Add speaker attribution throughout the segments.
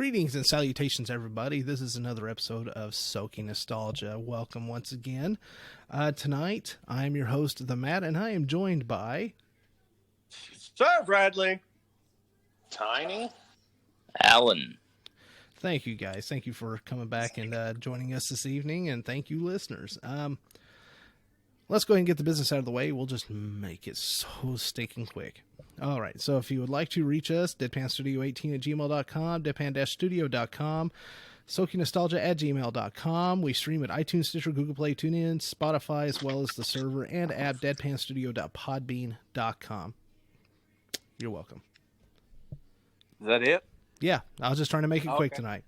Speaker 1: Greetings and salutations, everybody. This is another episode of SOKy Nostalgia. Welcome once again. Tonight, I am your host, The Matt, and I am joined by...
Speaker 2: Sir Bradley.
Speaker 3: Tiny.
Speaker 4: Alan.
Speaker 1: Thank you, guys. Thank you for coming back and joining us this evening, and thank you, listeners. Let's go ahead and get the business out of the way. We'll just make it so stinking quick. All right, so if you would like to reach us, deadpanstudio18@gmail.com, deadpan-studio.com, SOKyNostalgia@gmail.com. We stream at iTunes, Stitcher, Google Play, TuneIn, Spotify, as well as the server and app deadpanstudio.podbean.com. You're welcome.
Speaker 2: Is that it?
Speaker 1: Yeah, I was just trying to make it quick tonight.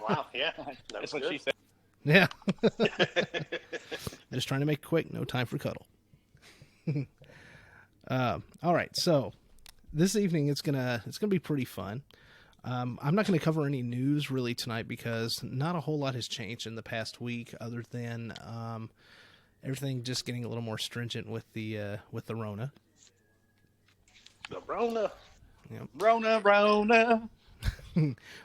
Speaker 3: Wow, yeah.
Speaker 2: That's what she said.
Speaker 1: Yeah. Just trying to make it quick. No time for cuddle. All right, so this evening it's gonna be pretty fun. I'm not gonna cover any news really tonight because not a whole lot has changed in the past week, other than everything just getting a little more stringent with the Rona.
Speaker 3: The Rona.
Speaker 1: Yep.
Speaker 2: Rona.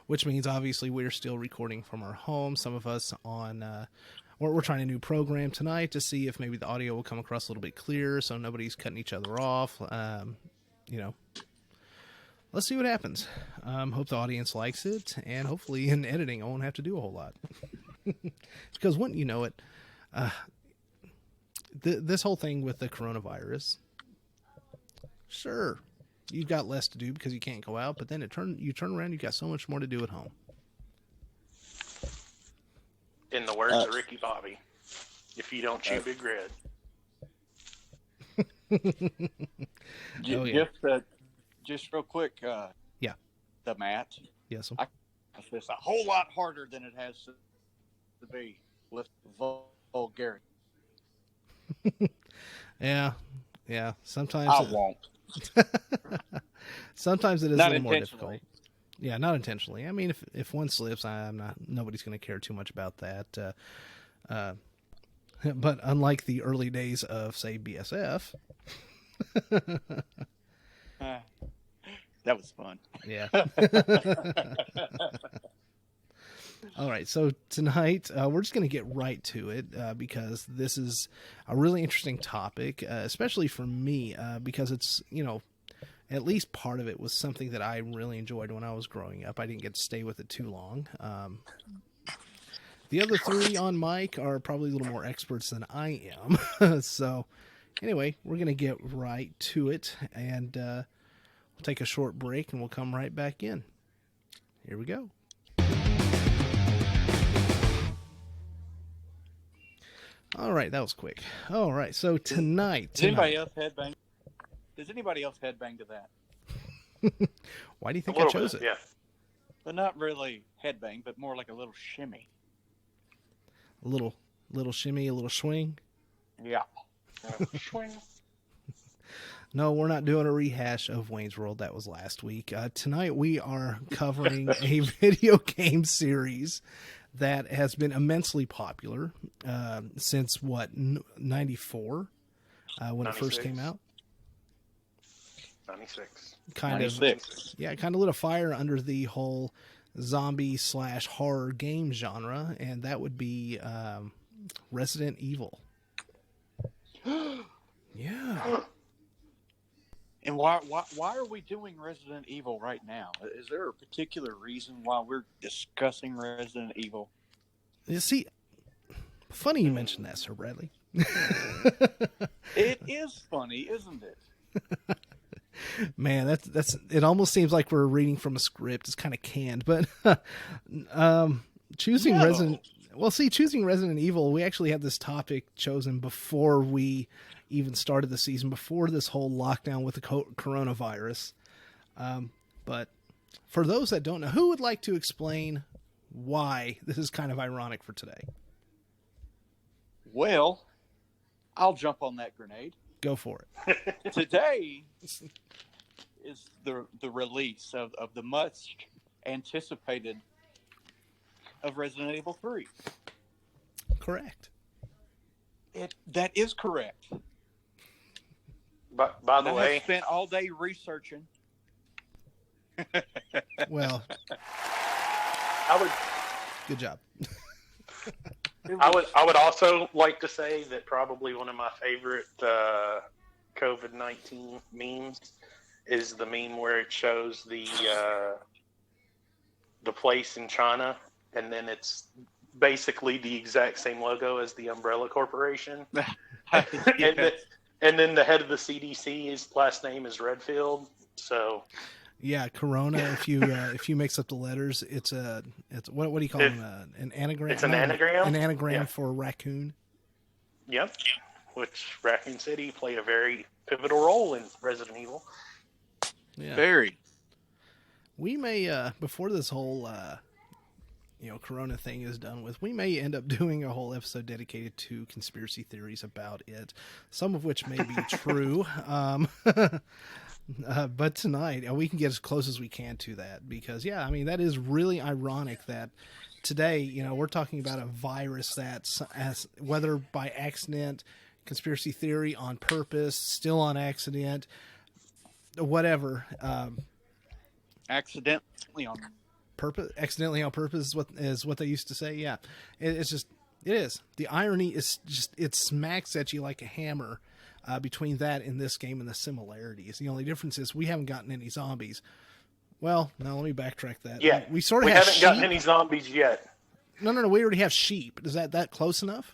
Speaker 1: Which means obviously we're still recording from our home. Some of us on. We're trying a new program tonight to see if maybe the audio will come across a little bit clearer, so nobody's cutting each other off. Let's see what happens. Hope the audience likes it, and hopefully in editing I won't have to do a whole lot. Because wouldn't you know it, this whole thing with the coronavirus, sure, you've got less to do because you can't go out, but then you turn around, you've got so much more to do at home.
Speaker 3: In the words of Ricky Bobby, if you don't chew Big Red.
Speaker 1: Oh, yeah.
Speaker 2: Just real quick.
Speaker 1: Yeah.
Speaker 2: The Matt.
Speaker 1: Yes.
Speaker 2: I this a whole lot harder than it has to be with vulgarity.
Speaker 1: Yeah. Sometimes
Speaker 2: I won't.
Speaker 1: Sometimes it is
Speaker 2: Not
Speaker 1: a little more
Speaker 2: intentionally.
Speaker 1: difficult. Yeah, not intentionally. I mean, if one slips, nobody's going to care too much about that. But unlike the early days of, say, BSF.
Speaker 2: That was fun.
Speaker 1: Yeah. All right, so tonight we're just going to get right to it because this is a really interesting topic, especially for me, because it's, at least part of it was something that I really enjoyed when I was growing up. I didn't get to stay with it too long. The other three on mic are probably a little more experts than I am. So anyway, we're going to get right to it, and we'll take a short break, and we'll come right back in. Here we go. All right, that was quick. All right, so tonight...
Speaker 2: Does anybody else headbang to that?
Speaker 1: Why do you think I chose it?
Speaker 3: Yeah.
Speaker 2: But not really headbang, but more like a little shimmy.
Speaker 1: A little shimmy, a little swing?
Speaker 2: Yeah.
Speaker 3: Swing.
Speaker 1: No, we're not doing a rehash of Wayne's World. That was last week. Tonight we are covering a video game series that has been immensely popular since, 94? When
Speaker 3: 96.
Speaker 1: it first came out?
Speaker 3: 96.
Speaker 1: Kind
Speaker 2: 96.
Speaker 1: of lit a fire under the whole zombie/horror game genre, and that would be Resident Evil. Yeah.
Speaker 2: And why are we doing Resident Evil right now? Is there a particular reason why we're discussing Resident Evil?
Speaker 1: You see, funny you mentioned that, Sir Bradley.
Speaker 2: It is funny, isn't it?
Speaker 1: Man, that's it. Almost seems like we're reading from a script. It's kind of canned, but choosing Resident Evil, we actually had this topic chosen before we even started the season, before this whole lockdown with the coronavirus. But for those that don't know, who would like to explain why this is kind of ironic for today?
Speaker 2: Well, I'll jump on that grenade.
Speaker 1: Go for it.
Speaker 2: Today is the release of the much anticipated of Resident Evil 3.
Speaker 1: Correct.
Speaker 2: That is correct.
Speaker 3: But by the
Speaker 2: I
Speaker 3: way,
Speaker 2: have spent all day researching.
Speaker 1: Well,
Speaker 3: I would
Speaker 1: Good job.
Speaker 3: I would also like to say that probably one of my favorite COVID-19 memes is the meme where it shows the place in China, and then it's basically the exact same logo as the Umbrella Corporation.
Speaker 2: Yes.
Speaker 3: And then the head of the CDC, his last name is Redfield. So
Speaker 1: Yeah, Corona. If you mix up the letters, it's what do you call it? An anagram.
Speaker 3: It's an anagram?
Speaker 1: An anagram
Speaker 3: Yeah.
Speaker 1: for raccoon.
Speaker 3: Yep. Which Raccoon City played a very pivotal role in Resident Evil.
Speaker 1: Yeah.
Speaker 2: Very.
Speaker 1: We may before this whole Corona thing is done with, we may end up doing a whole episode dedicated to conspiracy theories about it, some of which may be true. But tonight we can get as close as we can to that, because that is really ironic that today, we're talking about a virus that's, as whether by accident, conspiracy theory, on purpose, still on accident, whatever,
Speaker 2: Accidentally on
Speaker 1: accidentally on purpose is what they used to say. Yeah, it is. The irony is just, it smacks at you like a hammer. Between that and this game, and the similarities, the only difference is we haven't gotten any zombies. Well, now let me backtrack that.
Speaker 3: Yeah,
Speaker 1: we sort of
Speaker 3: we
Speaker 1: have
Speaker 3: haven't
Speaker 1: sheep.
Speaker 3: gotten any zombies yet.
Speaker 1: No. We already have sheep. Is that close enough?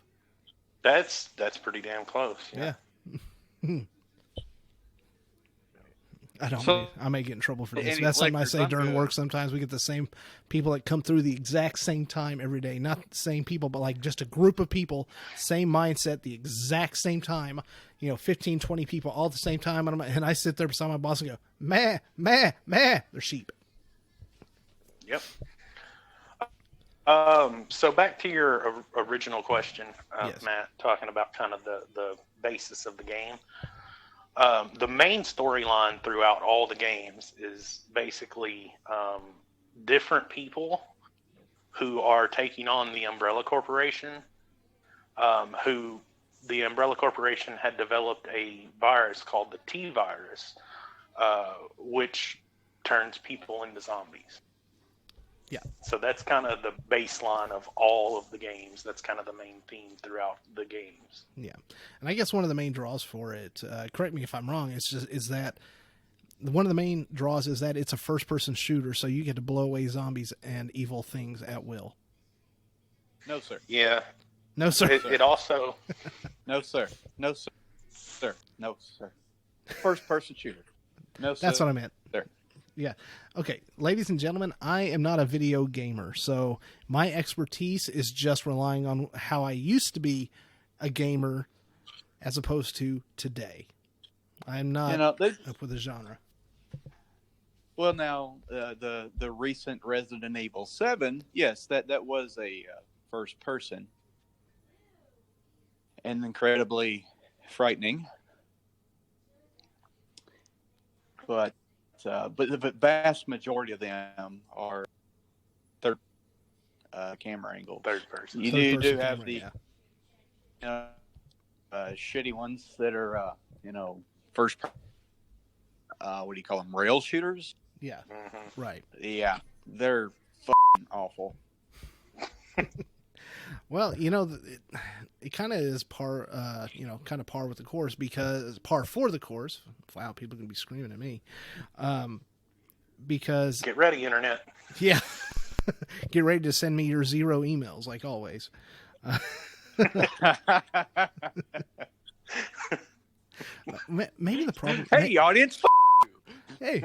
Speaker 3: That's pretty damn close.
Speaker 1: Yeah. I may get in trouble for this.
Speaker 2: Any
Speaker 1: That's something I
Speaker 2: liquors,
Speaker 1: say
Speaker 2: I'm
Speaker 1: during
Speaker 2: good.
Speaker 1: work. Sometimes we get the same people that come through the exact same time every day. Not the same people, but like just a group of people, same mindset, the exact same time. 15, 20 people all at the same time. And I sit there beside my boss and go, meh, meh, meh. They're sheep.
Speaker 3: Yep. So back to your original question,
Speaker 1: Yes.
Speaker 3: Matt, talking about kind of the basis of the game. The main storyline throughout all the games is basically different people who are taking on the Umbrella Corporation, who the Umbrella Corporation had developed a virus called the T virus, which turns people into zombies.
Speaker 1: Yeah.
Speaker 3: So that's kind of the baseline of all of the games. That's kind of the main theme throughout the games.
Speaker 1: Yeah. And I guess one of the main draws for it, correct me if I'm wrong, is that one of the main draws is that it's a first-person shooter, so you get to blow away zombies and evil things at will.
Speaker 2: No, sir.
Speaker 3: Yeah.
Speaker 1: No, sir.
Speaker 3: It also...
Speaker 2: No, sir. No, sir. Sir. No, sir. First person shooter. No, sir.
Speaker 1: That's what I meant.
Speaker 2: Sir.
Speaker 1: Yeah. Okay, ladies and gentlemen, I am not a video gamer, so my expertise is just relying on how I used to be a gamer as opposed to today. I'm not up with the genre.
Speaker 2: Well, now the recent Resident Evil 7, yes, that was a first person, and incredibly frightening. But the vast majority of them are third camera angle.
Speaker 3: Third person.
Speaker 2: You
Speaker 1: Third-person
Speaker 2: do have
Speaker 1: camera,
Speaker 2: the shitty ones that are first. What do you call them? Rail shooters.
Speaker 1: Yeah.
Speaker 3: Mm-hmm.
Speaker 1: Right.
Speaker 2: Yeah, they're fucking awful.
Speaker 1: Well, it kind of is par with the course, because par for the course. Wow, people are going to be screaming at me. Because
Speaker 3: Get ready, Internet.
Speaker 1: yeah, get ready to send me your 0 emails like always. Maybe the problem.
Speaker 2: Hey, audience.
Speaker 1: Hey,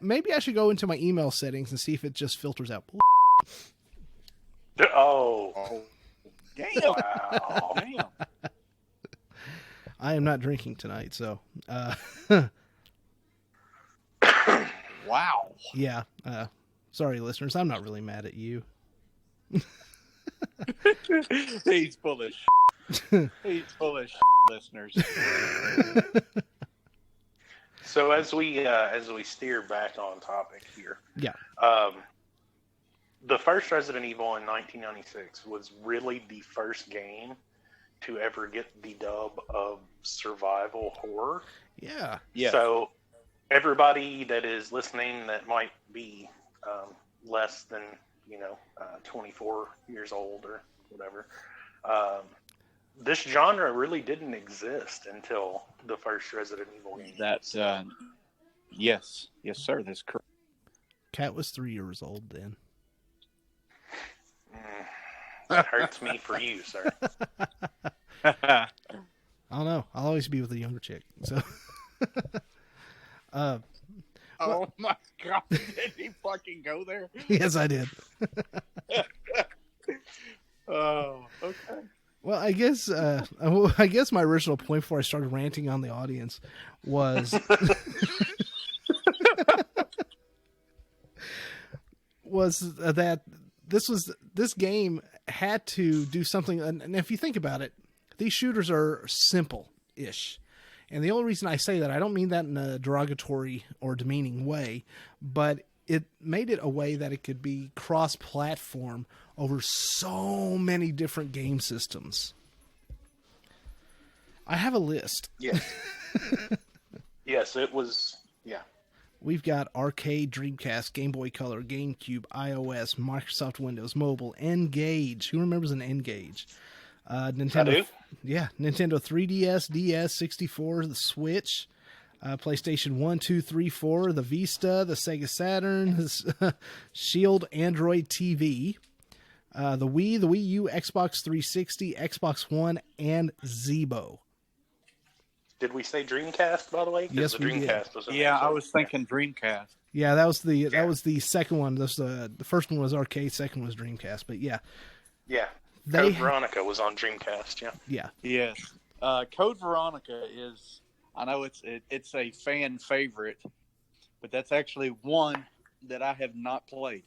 Speaker 1: maybe I should go into my email settings and see if it just filters out.
Speaker 3: Oh.
Speaker 2: Damn.
Speaker 3: Wow.
Speaker 2: Damn.
Speaker 1: I am not drinking tonight, so
Speaker 2: Wow.
Speaker 1: yeah. Sorry, listeners. I'm not really mad at you.
Speaker 2: He's full of He's full of listeners.
Speaker 3: So as we steer back on topic here,
Speaker 1: Yeah.
Speaker 3: The first Resident Evil in 1996 was really the first game to ever get the dub of survival horror.
Speaker 1: Yeah.
Speaker 2: Yeah.
Speaker 3: So everybody that is listening that might be less than 24 years old or whatever. Um, this genre really didn't exist until the first Resident Evil game.
Speaker 2: That's yes, sir. That's correct.
Speaker 1: Cat was 3 years old then.
Speaker 3: That hurts me for you, sir.
Speaker 1: I don't know. I'll always be with a younger chick. So,
Speaker 2: Oh my God! Did he fucking go there?
Speaker 1: yes, I did.
Speaker 2: Oh, okay.
Speaker 1: Well, I guess my original point before I started ranting on the audience was that this game had to do something. And if you think about it, these shooters are simple-ish. And the only reason I say that, I don't mean that in a derogatory or demeaning way, but it made it a way that it could be cross-platform over so many different game systems. I have a list.
Speaker 3: Yes. Yes, it was. Yeah.
Speaker 1: We've got arcade, Dreamcast, Game Boy Color, GameCube, iOS, Microsoft Windows Mobile, N-Gage. Who remembers an N-Gage? Nintendo.
Speaker 3: I do.
Speaker 1: Yeah, Nintendo 3DS, DS, 64, the Switch, PlayStation 1, 2, 3, 4, the Vista, the Sega Saturn, the Shield Android TV, the Wii, the Wii U, Xbox 360, Xbox One, and Zebo.
Speaker 3: Did we say Dreamcast, by the way? 'Cause
Speaker 1: Yes,
Speaker 3: the
Speaker 1: we did.
Speaker 3: Dreamcast was
Speaker 2: Yeah, I was thinking Dreamcast.
Speaker 1: Yeah, that was the second one. The first one was arcade, second was Dreamcast. But yeah,
Speaker 3: Yeah.
Speaker 1: They
Speaker 3: Code Veronica was on Dreamcast, yeah.
Speaker 1: yeah.
Speaker 2: Yes. Code Veronica is, I know it's a fan favorite, but that's actually one that I have not played.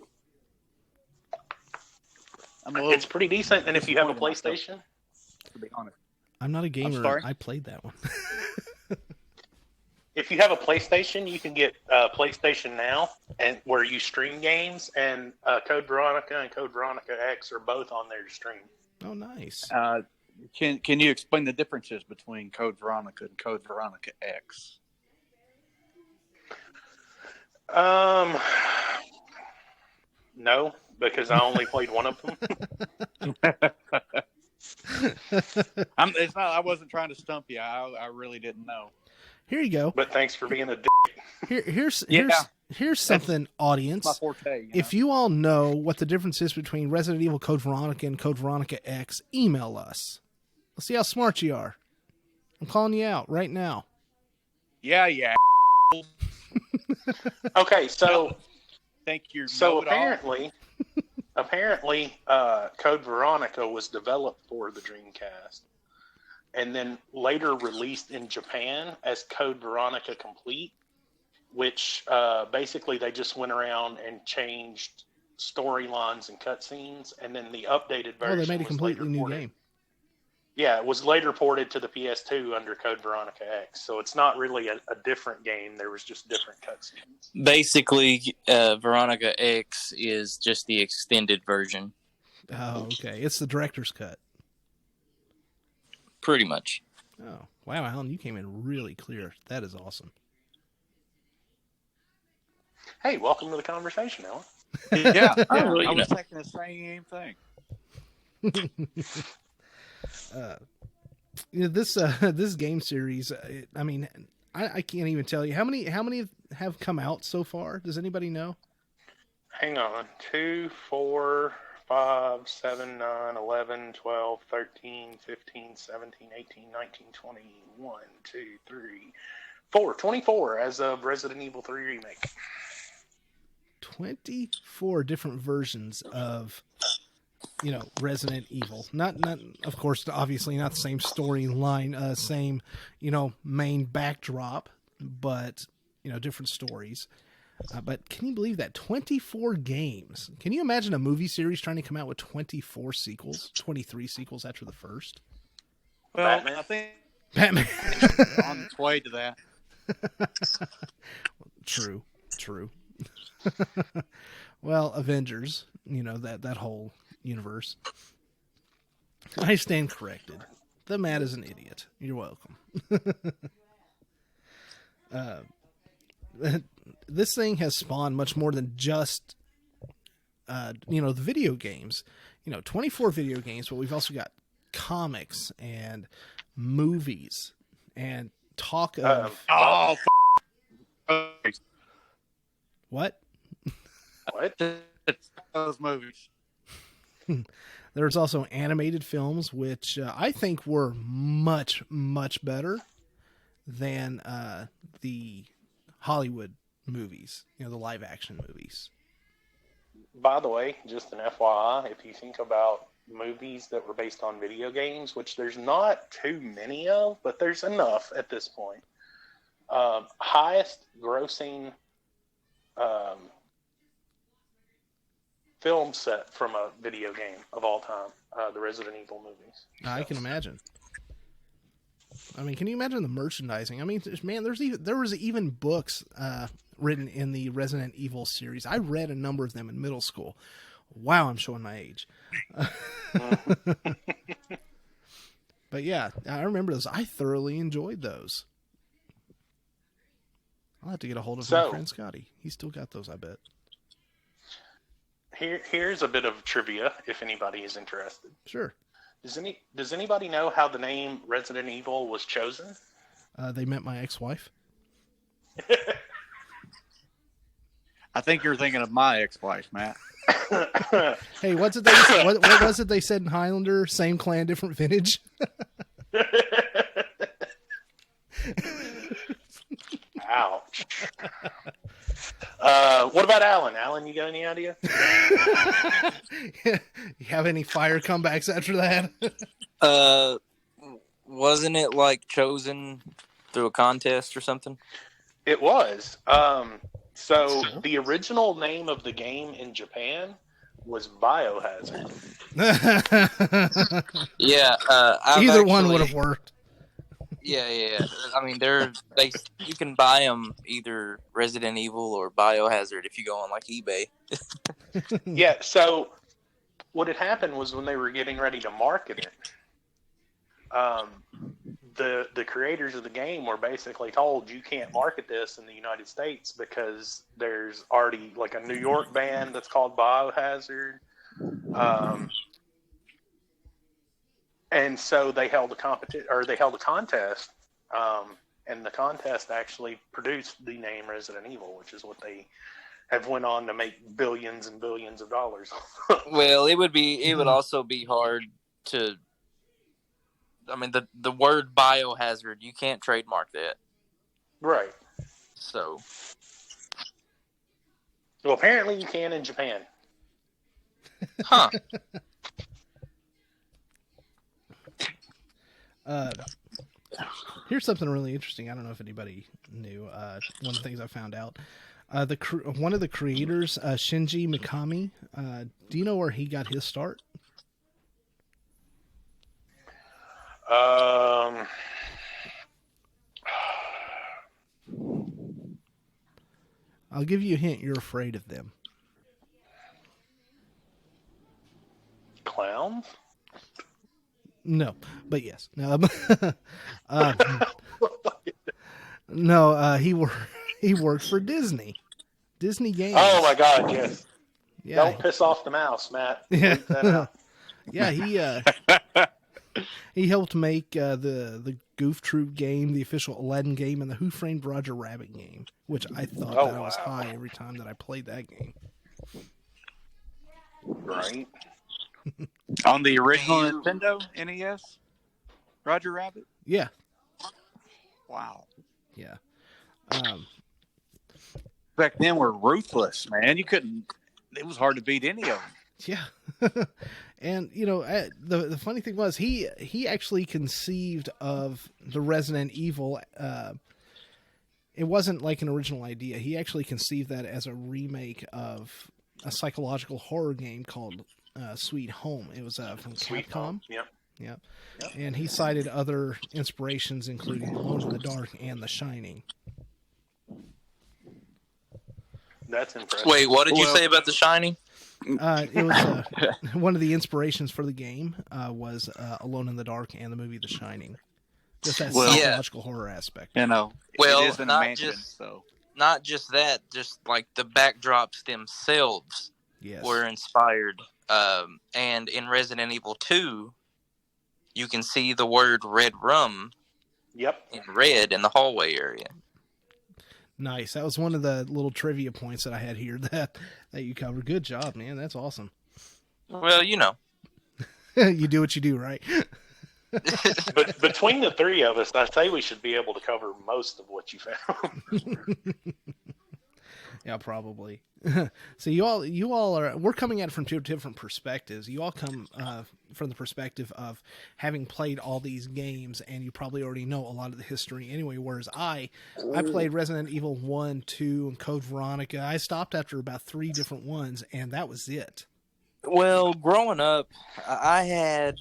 Speaker 3: It's pretty decent, and if you have a
Speaker 2: disappointed myself,
Speaker 3: PlayStation,
Speaker 2: to be honest.
Speaker 1: I'm not a gamer.
Speaker 2: sorry?
Speaker 1: I played that one.
Speaker 3: if you have a PlayStation, you can get PlayStation Now, and where you stream games, and Code Veronica and Code Veronica X are both on there to stream.
Speaker 1: Oh, nice.
Speaker 2: Can you explain the differences between Code Veronica and Code Veronica X?
Speaker 3: No, because I only played one of them.
Speaker 2: I wasn't trying to stump you. I really didn't know.
Speaker 1: Here you go.
Speaker 3: But thanks for being a dick.
Speaker 1: Here's something, audience.
Speaker 2: My forte.
Speaker 1: If you all know what the difference is between Resident Evil Code Veronica and Code Veronica X, email us. Let's see how smart you are. I'm calling you out right now.
Speaker 2: Yeah.
Speaker 3: Okay, so
Speaker 2: Thank you.
Speaker 3: So apparently, Code Veronica was developed for the Dreamcast, and then later released in Japan as Code Veronica Complete, which basically they just went around and changed storylines and cutscenes, and then the updated version.
Speaker 1: Oh, they made a completely new game.
Speaker 3: Yeah, it was later ported to the PS2 under Code Veronica X. So it's not really a different game. There was just different cutscenes.
Speaker 4: Basically, Veronica X is just the extended version.
Speaker 1: Oh, okay. It's the director's cut.
Speaker 4: Pretty much.
Speaker 1: Oh, wow, Alan, you came in really clear. That is awesome.
Speaker 3: Hey, welcome to the conversation, Alan.
Speaker 2: Yeah,
Speaker 4: well,
Speaker 2: I
Speaker 4: you
Speaker 2: was
Speaker 4: know.
Speaker 2: thinking the same thing.
Speaker 1: This game series, I mean, I can't even tell you how many have come out so far. Does anybody know?
Speaker 3: Hang on. 2, 4, 5, 7, 9, 11, 12, 13, 15, 17, 18, 19, 20, 1, 2, 3, 4. 24 as of Resident Evil 3 Remake.
Speaker 1: 24 different versions of, Resident Evil. Not of course, obviously not the same storyline, same, main backdrop, but, different stories. But can you believe that? 24 games. Can you imagine a movie series trying to come out with 24 sequels, 23 sequels after the first?
Speaker 2: Well,
Speaker 3: Batman.
Speaker 2: I think
Speaker 1: Batman.
Speaker 2: on its way to that.
Speaker 1: True. Well, Avengers, that whole universe. I stand corrected. The Matt is an idiot. You're welcome. This thing has spawned much more than just the video games. 24 video games, but we've also got comics and movies and talk of what?
Speaker 3: What?
Speaker 2: Those movies.
Speaker 1: There's also animated films, which I think were much, much better than the Hollywood movies, the live action movies.
Speaker 3: By the way, just an FYI, if you think about movies that were based on video games, which there's not too many of, but there's enough at this point. Highest grossing film set from a video game of all time, the Resident Evil movies.
Speaker 1: I can imagine. I mean, can you imagine the merchandising? I mean, man, there was even books written in the Resident Evil series. I read a number of them in middle school. Wow, I'm showing my age. But yeah, I remember those. I thoroughly enjoyed those. I'll have to get a hold of my friend Scotty. He's still got those, I bet.
Speaker 3: Here's a bit of trivia, if anybody is interested.
Speaker 1: Sure.
Speaker 3: Does anybody know how the name Resident Evil was chosen?
Speaker 1: They met my ex-wife.
Speaker 2: I think you're thinking of my ex-wife, Matt.
Speaker 1: Hey, what was it they said in Highlander? Same clan, different vintage.
Speaker 3: Ouch. What about Alan? Alan, you got any idea?
Speaker 1: You have any fire comebacks after that?
Speaker 4: Wasn't it like chosen through a contest or something?
Speaker 3: It was. So the original name of the game in Japan was Biohazard.
Speaker 4: Yeah,
Speaker 1: either one would have worked.
Speaker 4: Yeah. I mean, you can buy them either Resident Evil or Biohazard if you go on like eBay.
Speaker 3: Yeah. So what had happened was when they were getting ready to market it, the creators of the game were basically told you can't market this in the United States because there's already like a New York band that's called Biohazard. And so they held a contest, and the contest actually produced the name Resident Evil, which is what they have went on to make billions and billions of dollars.
Speaker 4: Well, it would also be hard to. I mean, the word Biohazard, you can't trademark that.
Speaker 3: Right.
Speaker 4: So.
Speaker 3: Well, apparently you can in Japan.
Speaker 4: Huh.
Speaker 1: Here's something really interesting. I don't know if anybody knew. One of the things I found out. One of the creators, Shinji Mikami, do you know where he got his start? I'll give you a hint. You're afraid of them.
Speaker 3: Clowns?
Speaker 1: No, but yes. No, he worked for Disney. Disney Games.
Speaker 3: Oh my God, yes.
Speaker 1: Yeah.
Speaker 3: Don't piss off the mouse, Matt.
Speaker 1: Yeah. Yeah, he helped make the Goof Troop game, the official Aladdin game, and the Who Framed Roger Rabbit game, which I thought I was high every time that I played that game.
Speaker 3: Right.
Speaker 2: On the original Nintendo NES, Roger Rabbit?
Speaker 1: Yeah.
Speaker 2: Wow.
Speaker 1: Yeah.
Speaker 2: Back then were ruthless, man. It was hard to beat any of them.
Speaker 1: Yeah. And, the funny thing was he actually conceived of the Resident Evil. It wasn't like an original idea. He actually conceived that as a remake of a psychological horror game called Sweet Home. It was from
Speaker 3: Sweet
Speaker 1: Capcom.
Speaker 3: Home. Yep.
Speaker 1: Yep. And he cited other inspirations, including Alone in the Dark and The Shining.
Speaker 3: That's impressive.
Speaker 4: Wait, what did you say about The Shining?
Speaker 1: It was one of the inspirations for the game was Alone in the Dark and the movie The Shining. Just that psychological horror aspect.
Speaker 4: Well,
Speaker 2: it is in a mansion, so.
Speaker 4: Not just that, just like the backdrops themselves
Speaker 1: Yes.
Speaker 4: were inspired. And in Resident Evil 2, you can see the word red rum
Speaker 3: Yep.
Speaker 4: in red in the hallway area.
Speaker 1: Nice. That was one of the little trivia points that I had here that you covered. Good job, man. That's awesome.
Speaker 4: Well, you know.
Speaker 1: You do what you do, right?
Speaker 3: But between the three of us, I say we should be able to cover most of what you found.
Speaker 1: Yeah, probably. So you all are. We're coming at it from two different perspectives. You all come from the perspective of having played all these games, and you probably already know a lot of the history anyway. Whereas I played Resident Evil 1, 2, and Code Veronica. I stopped after about 3 different ones, and that was it.
Speaker 4: Well, growing up, I had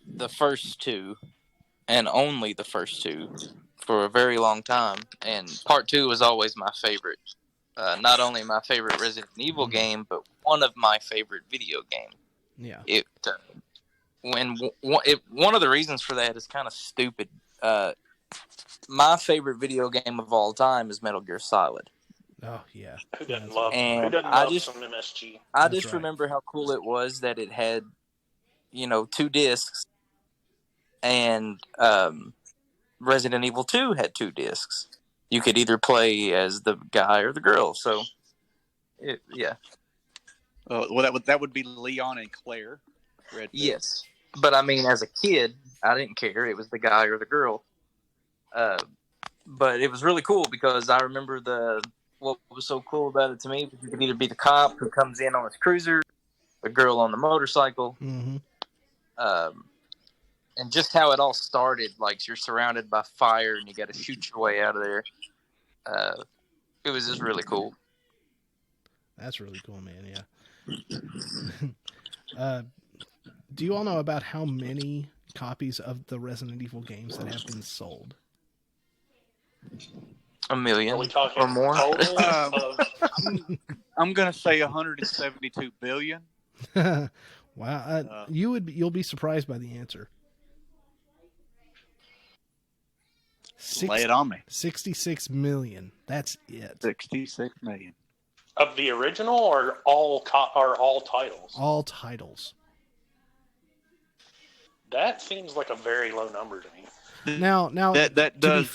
Speaker 4: the first 2, and only the first 2, for a very long time. And part 2 was always my favorite. Not only my favorite Resident Evil game, but one of my favorite video games.
Speaker 1: Yeah.
Speaker 4: One of the reasons for that is kind of stupid. My favorite video game of all time is Metal Gear Solid.
Speaker 1: Oh yeah.
Speaker 3: Who doesn't love some MSG?
Speaker 4: I just remember how cool it was that it had, 2 discs, and Resident Evil 2 had 2 discs. You could either play as the guy or the girl. So, yeah.
Speaker 2: Well, that would be Leon and Claire. Redfield.
Speaker 4: Yes, but I mean, as a kid, I didn't care. It was the guy or the girl. But it was really cool because I remember what was so cool about it to me was you could either be the cop who comes in on his cruiser, the girl on the motorcycle, and just how it all started. Like, you're surrounded by fire and you got to shoot your way out of there. It was just really cool.
Speaker 1: That's really cool, man. Yeah. Do you all know about how many copies of the Resident Evil games that have been sold?
Speaker 4: 1 million
Speaker 3: Are we talking
Speaker 4: or more?
Speaker 2: I'm going to say 172 billion.
Speaker 1: Wow. You'll be surprised by the answer.
Speaker 2: Lay it on me.
Speaker 1: 66 million. That's it.
Speaker 2: 66 million.
Speaker 3: Of the original or all titles?
Speaker 1: All titles.
Speaker 3: That seems like a very low number to me.
Speaker 1: Now
Speaker 2: that does,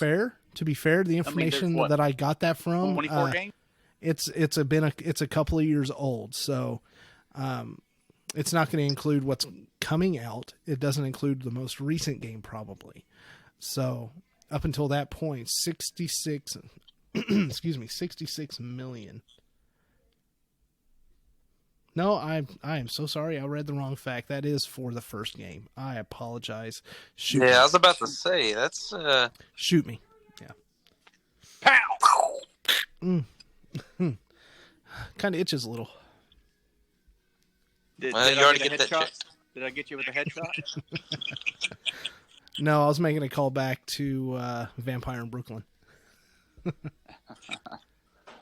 Speaker 1: to be fair, the information that I got that from
Speaker 2: 24 games.
Speaker 1: It's a couple of years old, so it's not going to include what's coming out. It doesn't include the most recent game probably. So up until that point, 66 million. No, I am so sorry. I read the wrong fact. That is for the first game. I apologize. Shoot me.
Speaker 4: I was about to say, that's...
Speaker 1: Shoot me. Yeah.
Speaker 2: Pow!
Speaker 1: Kind of itches a little.
Speaker 2: Did
Speaker 4: you
Speaker 2: I
Speaker 4: already
Speaker 2: get a
Speaker 4: get that
Speaker 2: headshot?
Speaker 4: check.
Speaker 2: Did I get you with a headshot?
Speaker 1: No, I was making a call back to Vampire in Brooklyn.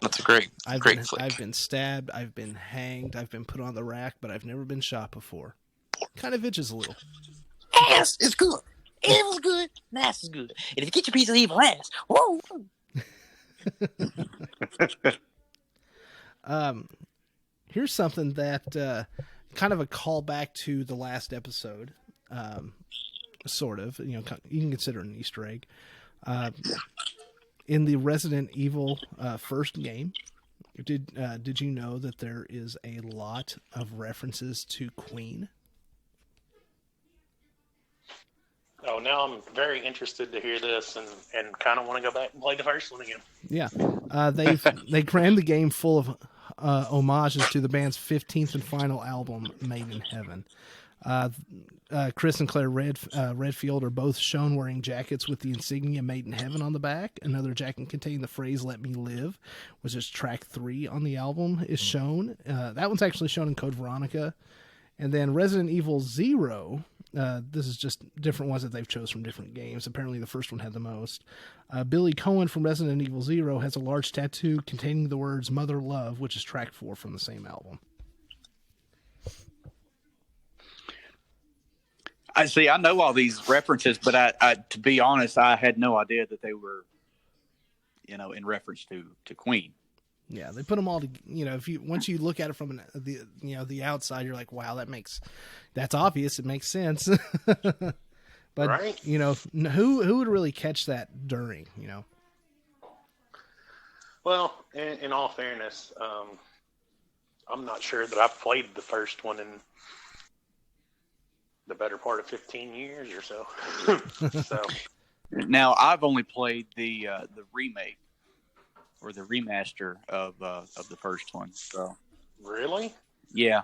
Speaker 4: That's a great flick.
Speaker 1: I've been stabbed, I've been hanged, I've been put on the rack, but I've never been shot before. Kind of itches a little.
Speaker 5: Ass is good. Evil's good. Ass is good. And if you get your piece of evil ass, whoa.
Speaker 1: Here's something that kind of a callback to the last episode. Sort of, you can consider it an Easter egg. In the Resident Evil first game, did you know that there is a lot of references to Queen?
Speaker 3: Oh, now I'm very interested to hear this and kind of want to go back and play the first one again.
Speaker 1: Yeah, they crammed the game full of homages to the band's 15th and final album, Made in Heaven. Chris and Claire Redfield are both shown wearing jackets with the insignia Made in Heaven on the back. Another jacket containing the phrase Let Me Live, which is track 3 on the album, is shown. That one's actually shown in Code Veronica. And then Resident Evil 0, this is just different ones that they've chose from different games. Apparently the first one had the most. Billy Cohen from Resident Evil 0 has a large tattoo containing the words Mother Love, which is track 4 from the same album.
Speaker 2: I know all these references, but I to be honest, I had no idea that they were, in reference to Queen.
Speaker 1: Yeah, they put them all to, if you once you look at it from the outside, you're like, wow, that's obvious. It makes sense. But
Speaker 3: Right.
Speaker 1: who would really catch that during,
Speaker 3: Well, in all fairness, I'm not sure that I've played the first one in the better part of 15 years or so. So
Speaker 2: Now, I've only played the remake or the remaster of the first one. So
Speaker 3: really,
Speaker 2: yeah,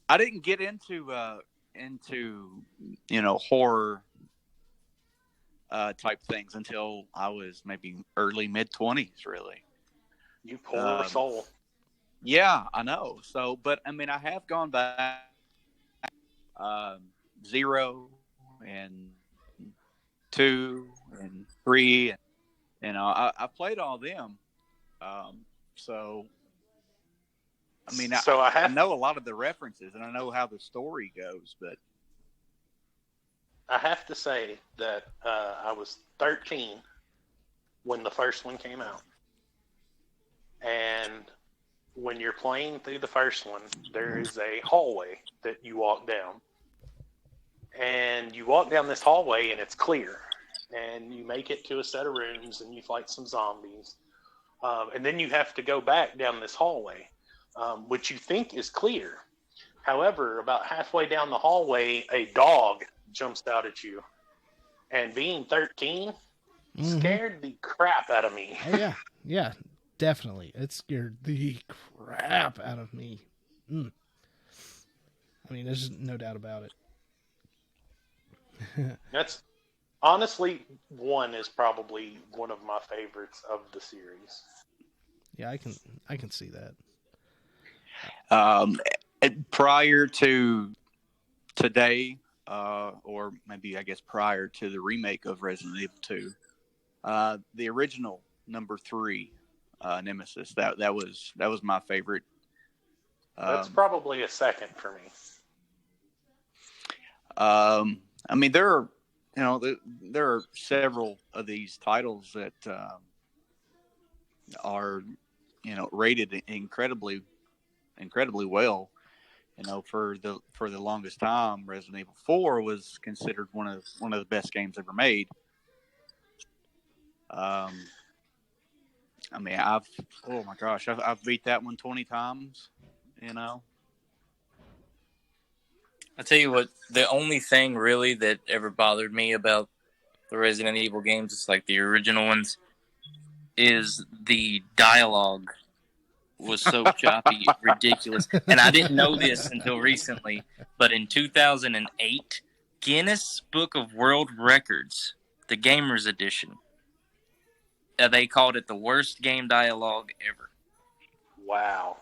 Speaker 2: I didn't get into horror type things until I was maybe early mid-20s. Really,
Speaker 3: you poor soul.
Speaker 2: Yeah, I know. So, but I mean, I have gone back. Zero and 2 and 3, and I played all them. So I mean, I know a lot of the references, and I know how the story goes, but
Speaker 3: I have to say that I was 13 when the first one came out, and when you're playing through the first one, there is a hallway that you walk down. And you walk down this hallway and it's clear. And you make it to a set of rooms and you fight some zombies. And then you have to go back down this hallway, which you think is clear. However, about halfway down the hallway, a dog jumps out at you. And being 13, scared the crap out of me.
Speaker 1: Oh, yeah. Yeah, definitely. It scared the crap out of me. I mean, there's no doubt about it.
Speaker 3: That's honestly, 1 is probably one of my favorites of the series.
Speaker 1: Yeah, I can see
Speaker 2: that. Prior to today, or maybe I guess prior to the remake of Resident Evil 2, the original number 3, Nemesis, that was my favorite.
Speaker 3: That's probably a second for me.
Speaker 2: I mean, there are several of these titles that are rated incredibly well. For the longest time, Resident Evil 4 was considered one of the best games ever made. I mean, I've beat that one 20 times.
Speaker 4: I tell you what, the only thing really that ever bothered me about the Resident Evil games, it's like the original ones, is the dialogue was so choppy, ridiculous. And I didn't know this until recently, but in 2008, Guinness Book of World Records, the Gamers Edition, they called it the worst game dialogue ever.
Speaker 3: Wow.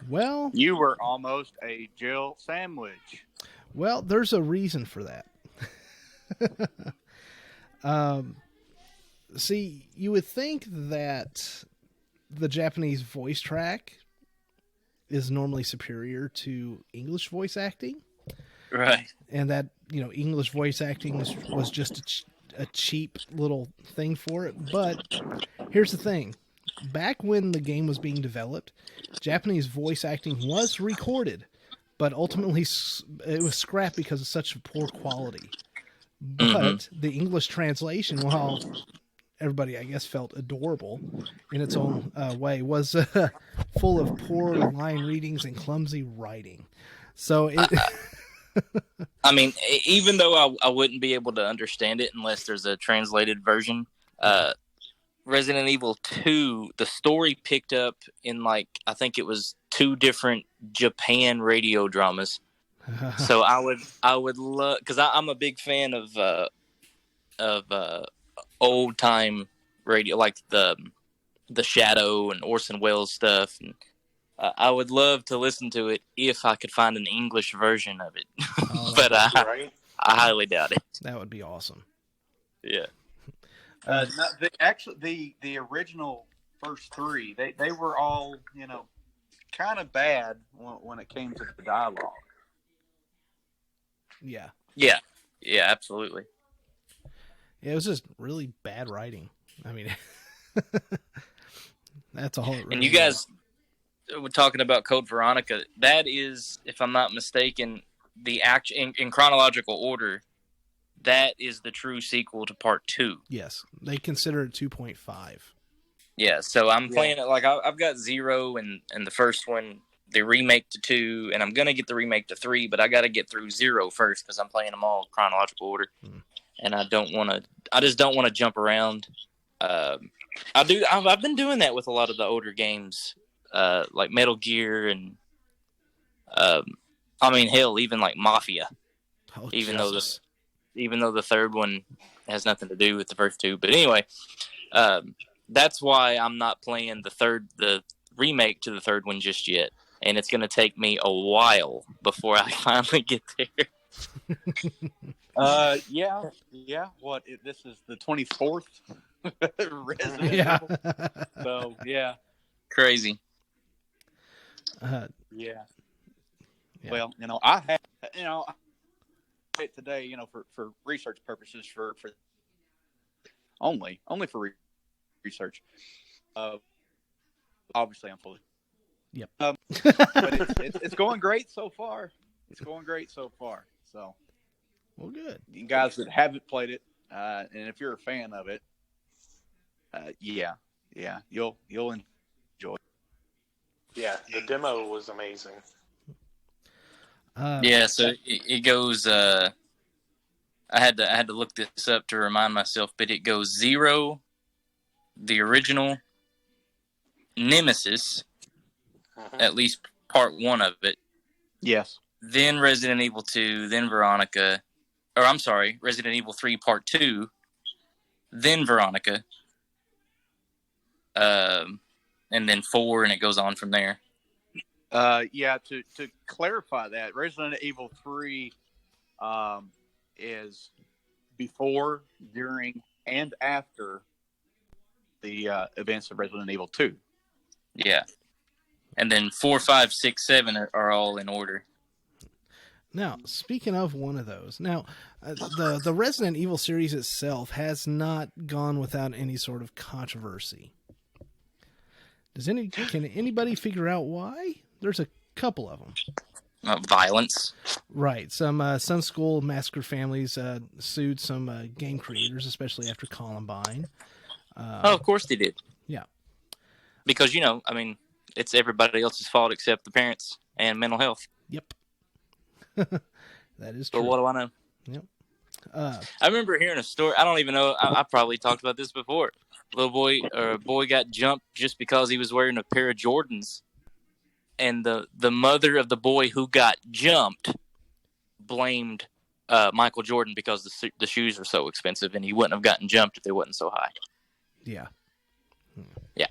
Speaker 1: Well,
Speaker 2: you were almost a Jill sandwich.
Speaker 1: Well, there's a reason for that. See, you would think that the Japanese voice track is normally superior to English voice acting.
Speaker 4: Right.
Speaker 1: And that, English voice acting was just a cheap little thing for it. But here's the thing. Back when the game was being developed, Japanese voice acting was recorded, but ultimately it was scrapped because of such poor quality. But the English translation, while everybody, I guess, felt adorable in its own way, was full of poor line readings and clumsy writing. So it...
Speaker 4: I mean, even though I wouldn't be able to understand it unless there's a translated version, Resident Evil 2, the story picked up in I think it was 2 different Japan radio dramas. So I would love, because I'm a big fan of old time radio, like the Shadow and Orson Welles stuff. And I would love to listen to it if I could find an English version of it, but I highly doubt it.
Speaker 1: That would be awesome.
Speaker 4: Yeah.
Speaker 2: The original first 3, they were all kind of bad when it came to the dialogue.
Speaker 1: Yeah,
Speaker 4: absolutely.
Speaker 1: Yeah, it was just really bad writing. I mean, That's a whole.
Speaker 4: And you guys were talking about Code Veronica. That is, if I'm not mistaken, the in chronological order. That is the true sequel to Part 2.
Speaker 1: Yes, they consider it 2.5.
Speaker 4: Yeah, so I'm playing it like I've got 0 and the first one, the remake to 2, and I'm gonna get the remake to 3, but I got to get through 0 first because I'm playing them all chronological order, and I just don't want to jump around. I've been doing that with a lot of the older games, like Metal Gear and hell, even like Mafia, even though the third one has nothing to do with the first two. But anyway, that's why I'm not playing the remake to the third one just yet. And it's going to take me a while before I finally get there.
Speaker 2: Yeah. This is the 24th Resident
Speaker 1: Yeah.
Speaker 2: Evil. So, yeah.
Speaker 4: Crazy.
Speaker 2: Yeah. Well, I had, it today, for research purposes, for only for research. Obviously, I'm fully.
Speaker 1: Yep.
Speaker 2: But it's going great so far. It's going great so far. So,
Speaker 1: well, good.
Speaker 2: You guys that haven't played it, and if you're a fan of it, you'll enjoy.
Speaker 3: Yeah, the demo was amazing.
Speaker 4: So it goes. I had to look this up to remind myself, but it goes 0, the original, Nemesis, at least part 1 of it.
Speaker 2: Yes.
Speaker 4: Then Resident Evil 2, then Veronica, or I'm sorry, Resident Evil 3 part 2, then Veronica, and then 4, and it goes on from there.
Speaker 2: To clarify that, Resident Evil 3 is before, during, and after the events of Resident Evil 2.
Speaker 4: Yeah. And then 4, 5, 6, 7 are all in order.
Speaker 1: Now, speaking of one of those, the Resident Evil series itself has not gone without any sort of controversy. Can anybody figure out why? There's a couple of them.
Speaker 4: Violence.
Speaker 1: Right. Some school massacre families sued some game creators, especially after Columbine.
Speaker 4: Of course they did.
Speaker 1: Yeah.
Speaker 4: Because, it's everybody else's fault except the parents and mental health.
Speaker 1: Yep. That is true.
Speaker 4: But what do I know?
Speaker 1: Yep.
Speaker 4: I remember hearing a story. I don't even know. I probably talked about this before. A boy got jumped just because he was wearing a pair of Jordans. And the mother of the boy who got jumped blamed Michael Jordan because the shoes were so expensive, and he wouldn't have gotten jumped if they wasn't so high.
Speaker 1: Yeah.
Speaker 4: Yeah.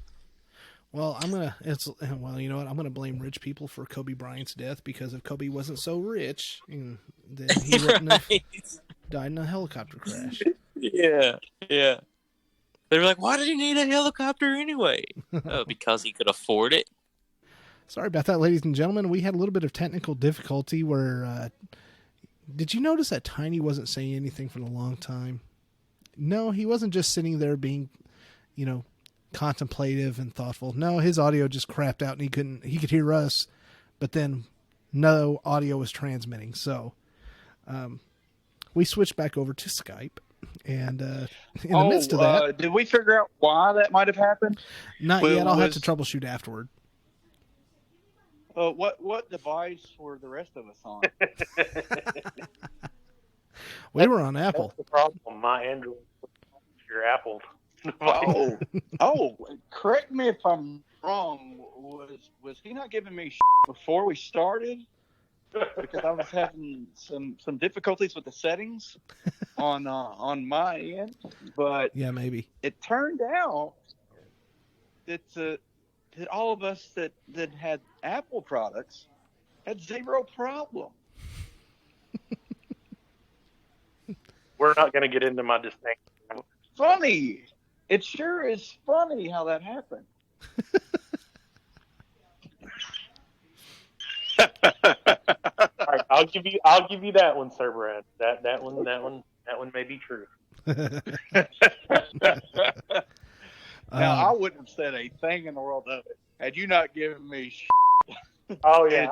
Speaker 1: Well, you know what? I'm gonna blame rich people for Kobe Bryant's death, because if Kobe wasn't so rich, then he wouldn't have died in a helicopter crash.
Speaker 4: Yeah. They were like, "Why did he need a helicopter anyway?" Because he could afford it.
Speaker 1: Sorry about that, ladies and gentlemen. We had a little bit of technical difficulty where, did you notice that Tiny wasn't saying anything for a long time? No, he wasn't just sitting there being, contemplative and thoughtful. No, his audio just crapped out and he could hear us, but then no audio was transmitting. So, we switched back over to Skype, and in the midst of that,
Speaker 2: did we figure out why that might have happened?
Speaker 1: Not yet. I'll have to troubleshoot afterward.
Speaker 2: What device were the rest of us on?
Speaker 1: We were on Apple.
Speaker 3: That's the problem. My Android, your Apple.
Speaker 2: Correct me if I'm wrong. Was he not giving me before we started? Because I was having some difficulties with the settings on my end. But
Speaker 1: yeah, maybe
Speaker 2: it turned out that all of us that had Apple products had zero problem.
Speaker 3: We're not going to get into my distinction.
Speaker 2: Funny. It sure is funny how that happened.
Speaker 3: All right, I'll give you that one, Sir Brad. That one may be true.
Speaker 2: Now, I wouldn't have said a thing in the world of it had you not given me
Speaker 3: Oh yeah,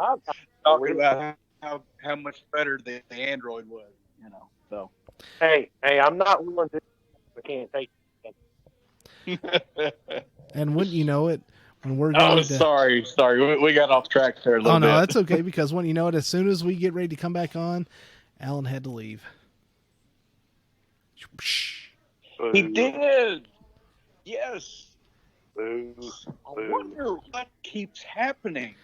Speaker 2: talking about how much better the Android was, So.
Speaker 3: Hey, I'm not willing to. I can't take it.
Speaker 1: And wouldn't you know it, when we're going to...
Speaker 2: sorry. We got off track there a little bit.
Speaker 1: Oh, no, that's okay, because when you know it, as soon as we get ready to come back on, Alan had to leave.
Speaker 2: He did. Yes.
Speaker 3: Boo.
Speaker 2: I wonder what keeps happening.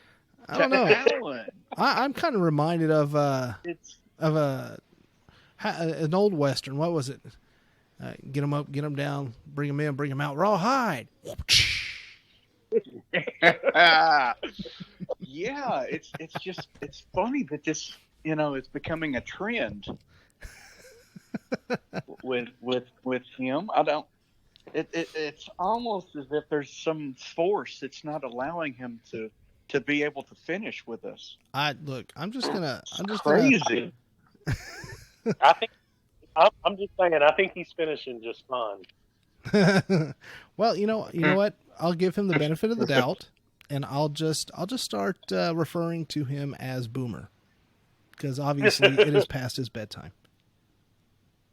Speaker 1: I don't know.
Speaker 2: Alan.
Speaker 1: I'm kind of reminded of an old Western. What was it? Get them up, get them down, bring them in, bring them out, rawhide.
Speaker 2: Yeah, it's funny that this, it's becoming a trend with him. I don't. It's almost as if there's some force that's not allowing him to be able to finish with us.
Speaker 1: I'm just
Speaker 2: crazy.
Speaker 3: I think I'm just saying. I think he's finishing just fine.
Speaker 1: Well, you know what? I'll give him the benefit of the doubt, and I'll just start referring to him as Boomer, because obviously it is past his bedtime.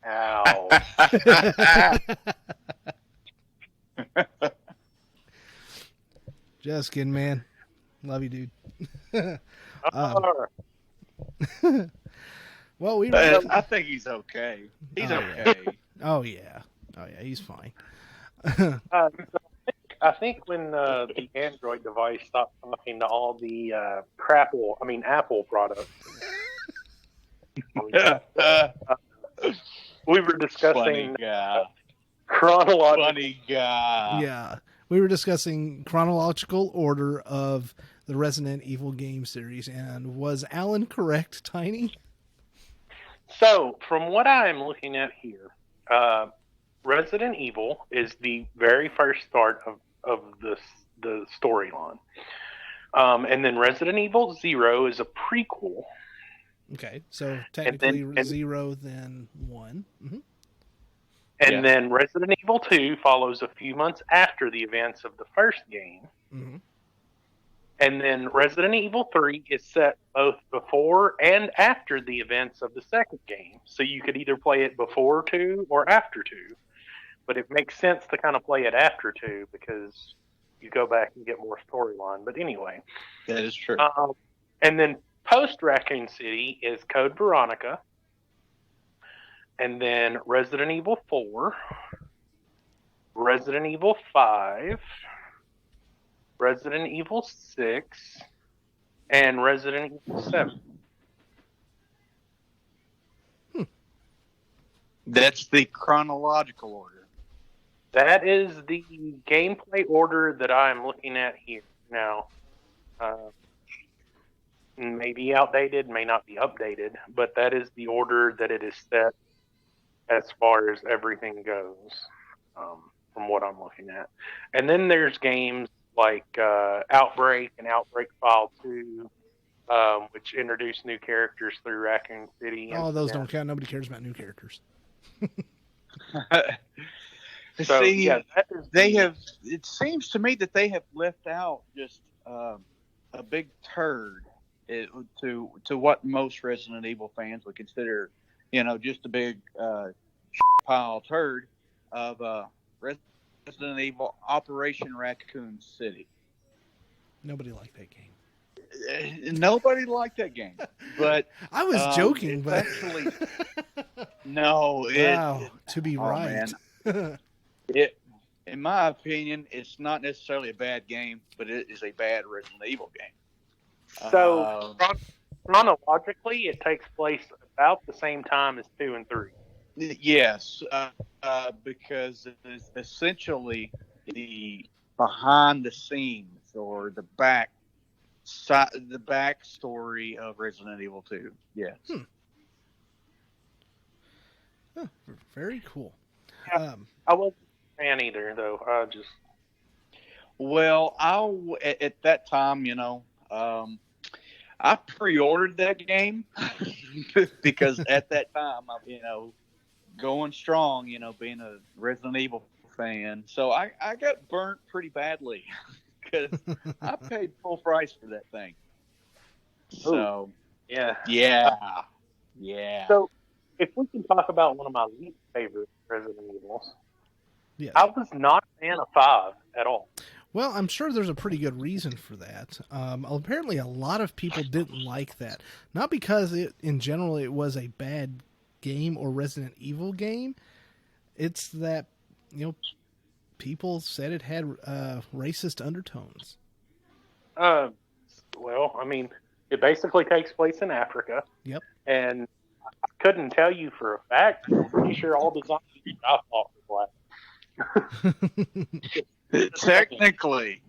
Speaker 3: Ow.
Speaker 1: Just kidding, man. Love you, dude. Well,
Speaker 2: I think he's okay. He's okay.
Speaker 1: Oh yeah, he's fine.
Speaker 3: I think when the Android device stopped talking to all the Apple products, we were discussing chronological.
Speaker 2: Funny guy.
Speaker 1: Yeah, we were discussing chronological order of the Resident Evil game series, and was Alan correct, Tiny?
Speaker 3: So, from what I'm looking at here, Resident Evil is the very first start of the storyline. And then Resident Evil 0 is a prequel.
Speaker 1: Okay, so technically 0, then 1. Mm-hmm.
Speaker 3: And then Resident Evil 2 follows a few months after the events of the first game.
Speaker 1: Mm-hmm.
Speaker 3: And then Resident Evil 3 is set both before and after the events of the second game. So you could either play it before 2 or after 2. But it makes sense to kind of play it after 2 because you go back and get more storyline. But anyway.
Speaker 2: That is true.
Speaker 3: And then post Raccoon City is Code Veronica. And then Resident Evil 4. Resident Evil 5. Resident Evil 6, and Resident Evil 7.
Speaker 2: That's the chronological order.
Speaker 3: That is the gameplay order that I'm looking at here now. May be outdated, may not be updated, but that is the order that it is set as far as everything goes, from what I'm looking at. And then there's games like Outbreak and Outbreak File 2, which introduce new characters through Raccoon City.
Speaker 1: Oh, those don't count. Nobody cares about new characters.
Speaker 3: So,
Speaker 2: see, it seems to me that they have left out just a big turd to what most Resident Evil fans would consider, just a big pile turd of Resident Evil Operation Raccoon City.
Speaker 1: Nobody liked that game.
Speaker 2: Nobody liked that game, but
Speaker 1: I was joking. But
Speaker 2: actually, no.
Speaker 1: Wow, to be right.
Speaker 2: Man. In my opinion, it's not necessarily a bad game, but it is a bad Resident Evil game.
Speaker 3: So chronologically, it takes place about the same time as 2 and 3.
Speaker 2: Yes, because it's essentially the behind the scenes or the backstory of Resident Evil 2. Yes.
Speaker 1: Huh, very cool.
Speaker 3: Yeah, I wasn't a fan either, though.
Speaker 2: Well, at that time, I pre-ordered that game because at that time, going strong, being a Resident Evil fan, so I got burnt pretty badly because I paid full price for that thing. So
Speaker 3: Yeah.
Speaker 2: yeah.
Speaker 3: So, if we can talk about one of my least favorite Resident Evils,
Speaker 1: Yeah.
Speaker 3: I was not a fan of 5 at all.
Speaker 1: Well, I'm sure there's a pretty good reason for that. Apparently, a lot of people didn't like that. Not because in general it was a bad game or Resident Evil game. It's that, people said it had racist undertones.
Speaker 3: Well, I mean, it basically takes place in Africa.
Speaker 1: Yep.
Speaker 3: And I couldn't tell you for a fact, but I'm pretty sure all the zombies I fought were black.
Speaker 2: Technically,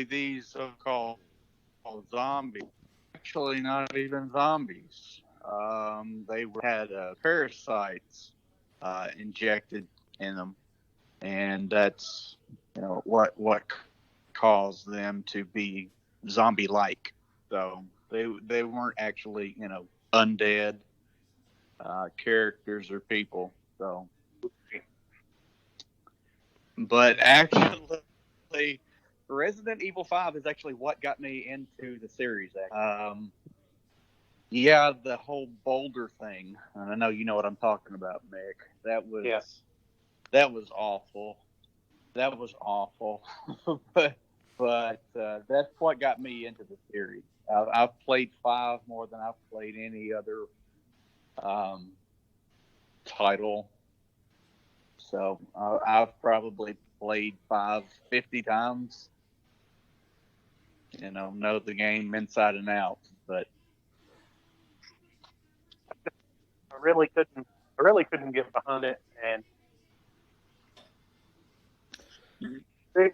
Speaker 2: these so-called zombies, actually not even zombies. They had parasites injected in them, and that's what caused them to be zombie-like. So they weren't actually undead characters or people. So, but actually, Resident Evil 5 is actually what got me into the series. Yeah, the whole Boulder thing. And I know you know what I'm talking about, Mick. That was awful. That was awful. but that's what got me into the series. I've played 5 more than I've played any other title. So I've probably played 5 50 times. Know the game inside and out. But
Speaker 3: I really couldn't get behind it. And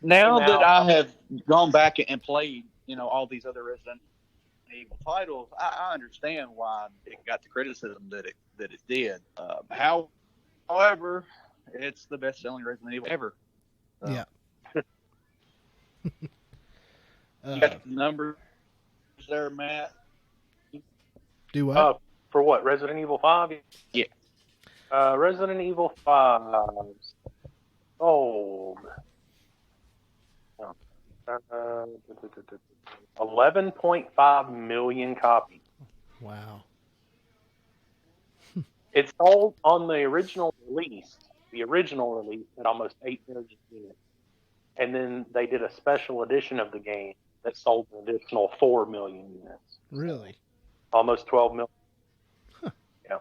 Speaker 2: now that I have gone back and played, all these other Resident Evil titles, I understand why it got the criticism that it did. However, it's the best-selling Resident Evil ever. So.
Speaker 1: Yeah.
Speaker 2: You got the numbers there, Matt?
Speaker 1: Do what?
Speaker 3: For what? Resident Evil 5?
Speaker 2: Yeah.
Speaker 3: Resident Evil 5 sold 11.5 million copies.
Speaker 1: Wow.
Speaker 3: It sold on the original release. The original release had almost 8 million units. And then they did a special edition of the game that sold an additional 4 million units.
Speaker 1: Really?
Speaker 3: Almost 12 million.
Speaker 1: Huh.
Speaker 3: Yeah.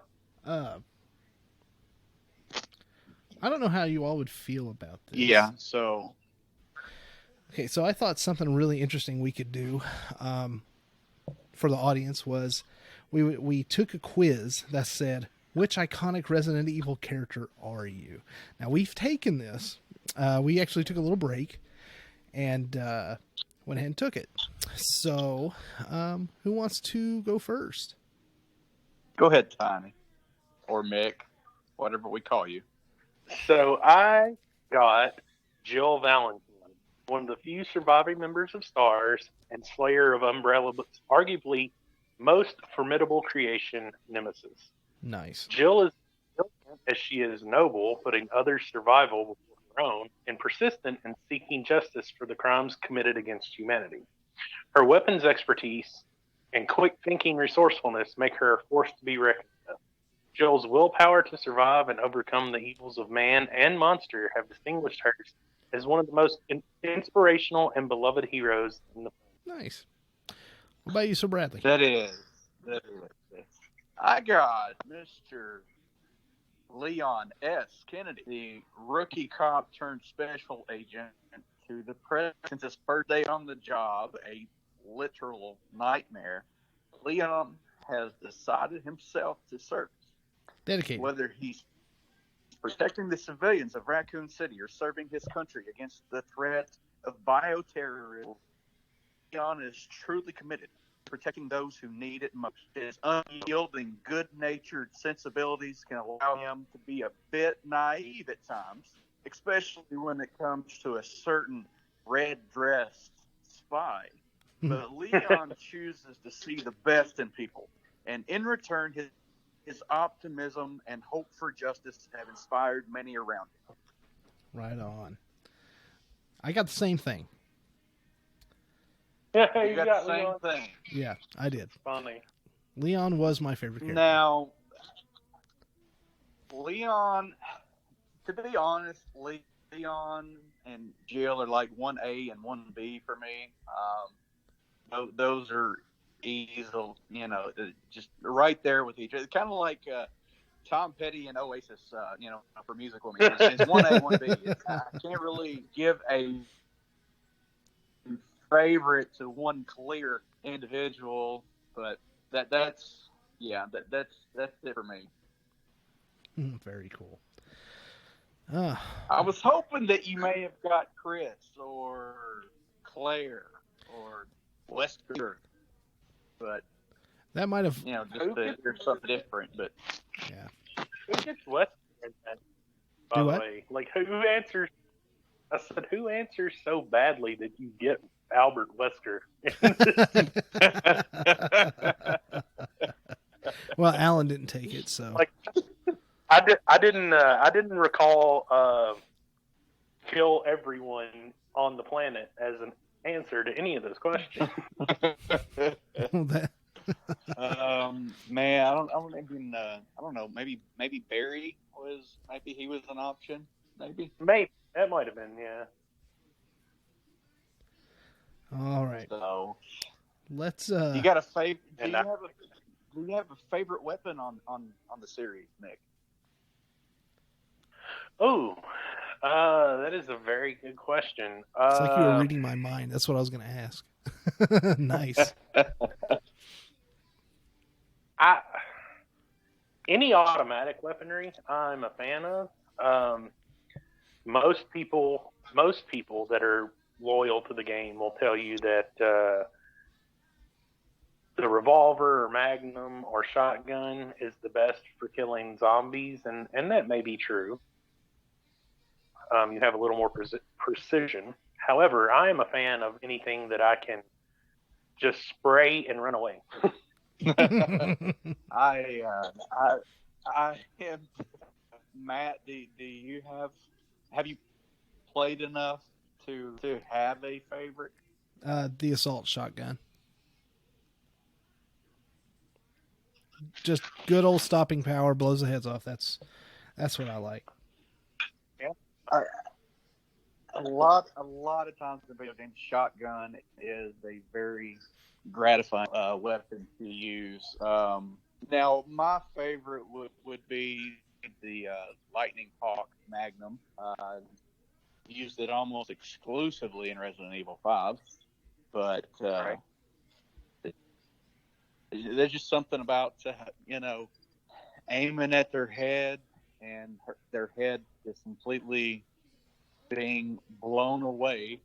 Speaker 1: I don't know how you all would feel about this.
Speaker 2: Yeah, so...
Speaker 1: Okay, so I thought something really interesting we could do for the audience was we took a quiz that said, which iconic Resident Evil character are you? Now, we've taken this. We actually took a little break and went ahead and took it. So, who wants to go first?
Speaker 2: Go ahead, Tiny. Or Mick. Whatever we call you.
Speaker 3: So I got Jill Valentine, one of the few surviving members of STARS and Slayer of Umbrella, but arguably most formidable creation, Nemesis.
Speaker 1: Nice.
Speaker 3: Jill is brilliant as she is noble, putting others' survival before her own, and persistent in seeking justice for the crimes committed against humanity. Her weapons expertise and quick-thinking resourcefulness make her a force to be reckoned with. Jill's willpower to survive and overcome the evils of man and monster have distinguished her as one of the most inspirational and beloved heroes in the film.
Speaker 1: Nice. What about you, Sir Bradley?
Speaker 2: That is. I got Mr. Leon S. Kennedy, the rookie cop turned special agent to the president's first day on the job, a literal nightmare. Leon has decided himself to serve.
Speaker 1: Dedicated.
Speaker 2: Whether he's protecting the civilians of Raccoon City or serving his country against the threat of bioterrorism, Leon is truly committed to protecting those who need it most. His unyielding, good-natured sensibilities can allow him to be a bit naive at times, especially when it comes to a certain red-dressed spy. But Leon chooses to see the best in people, and in return, his optimism and hope for justice have inspired many around him.
Speaker 1: Right on. I got the same thing.
Speaker 3: Yeah,
Speaker 2: You got the same
Speaker 3: Leon.
Speaker 2: thing.
Speaker 1: Yeah, I did.
Speaker 3: Funny.
Speaker 1: Leon was my favorite character.
Speaker 2: Now, Leon, to be honest, Leon and Jill are like 1A and 1B for me. Those are easy, just right there with each other. Kind of like Tom Petty and Oasis, for musical music. It's 1A, 1B. I can't really give a favorite to one clear individual, but that's it for me.
Speaker 1: Very cool.
Speaker 2: I was hoping that you may have got Chris or Claire or Wesker, but
Speaker 1: that might have,
Speaker 2: there's something different. But
Speaker 1: yeah.
Speaker 3: Who gets Wesker in that? By the way, like who answers? I said, who answers so badly that you get Albert Wesker?
Speaker 1: Well, Alan didn't take it, so
Speaker 3: like I didn't recall kill everyone on the planet as an answer to any of those questions.
Speaker 2: Man, I don't know. Maybe Barry he was an option. Maybe
Speaker 3: that might have been, yeah.
Speaker 1: All right.
Speaker 2: So
Speaker 1: let's.
Speaker 2: You got a favorite? Do you have a favorite weapon on the series, Nick?
Speaker 3: Oh, that is a very good question.
Speaker 1: It's like you were reading my mind. That's what I was going to ask. Nice.
Speaker 3: Any automatic weaponry, I'm a fan of. Most people that are loyal to the game will tell you that the revolver or magnum or shotgun is the best for killing zombies, and that may be true. You have a little more precision. However, I am a fan of anything that I can just spray and run away.
Speaker 2: I am. Matt, do you have you played enough to have a favorite?
Speaker 1: The assault shotgun. Just good old stopping power, blows the heads off. That's what I like.
Speaker 2: Yeah. A lot of times in the video game, shotgun is a very gratifying weapon to use. Now, my favorite would be the Lightning Hawk Magnum. Used it almost exclusively in Resident Evil 5, but
Speaker 3: right.
Speaker 2: There's just something about aiming at their head and their head just completely being blown away.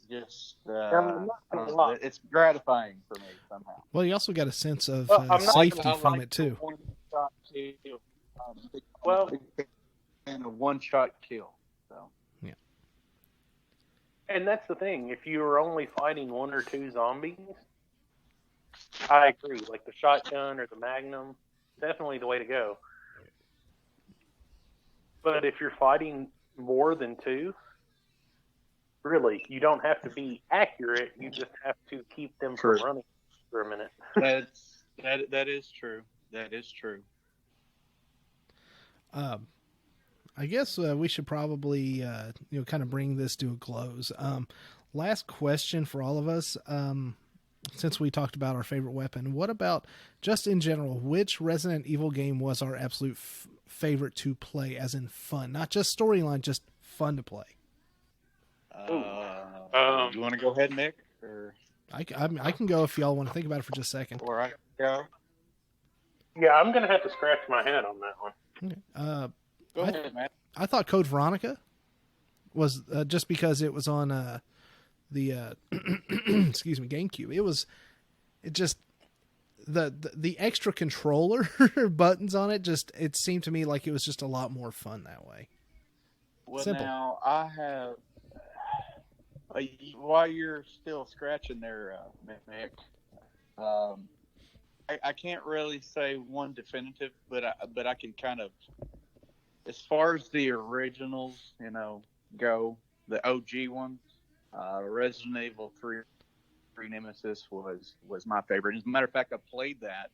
Speaker 2: Just it's gratifying for me somehow.
Speaker 1: Well, you also got a sense of
Speaker 2: safety
Speaker 1: from it too.
Speaker 2: And a one-shot kill. So
Speaker 1: yeah.
Speaker 3: And that's the thing. If you were only fighting one or two zombies, I agree. Like the shotgun or the magnum, definitely the way to go. But if you're fighting more than two, really, you don't have to be accurate. You just have to keep them from running for a minute.
Speaker 2: That is true. That is true.
Speaker 1: I guess we should probably kind of bring this to a close. Last question for all of us. Since we talked about our favorite weapon, what about just in general? Which Resident Evil game was our absolute favorite to play, as in fun, not just storyline, just fun to play?
Speaker 2: You want to go ahead, Nick? Or
Speaker 1: I can go if y'all want to think about it for just a second.
Speaker 2: Or I go.
Speaker 3: Yeah, I'm gonna have to scratch my head on that one.
Speaker 1: Okay.
Speaker 2: Go ahead, Matt.
Speaker 1: I thought Code Veronica was just because it was on the excuse me, GameCube. It just the extra controller buttons on it. It seemed to me like it was just a lot more fun that way.
Speaker 2: Well,
Speaker 1: Simple.
Speaker 2: Now I have. While you're still scratching there, Mick, I can't really say one definitive, but I can kind of as far as the originals, go, the OG ones, Resident Evil 3 Nemesis was my favorite. As a matter of fact, I played that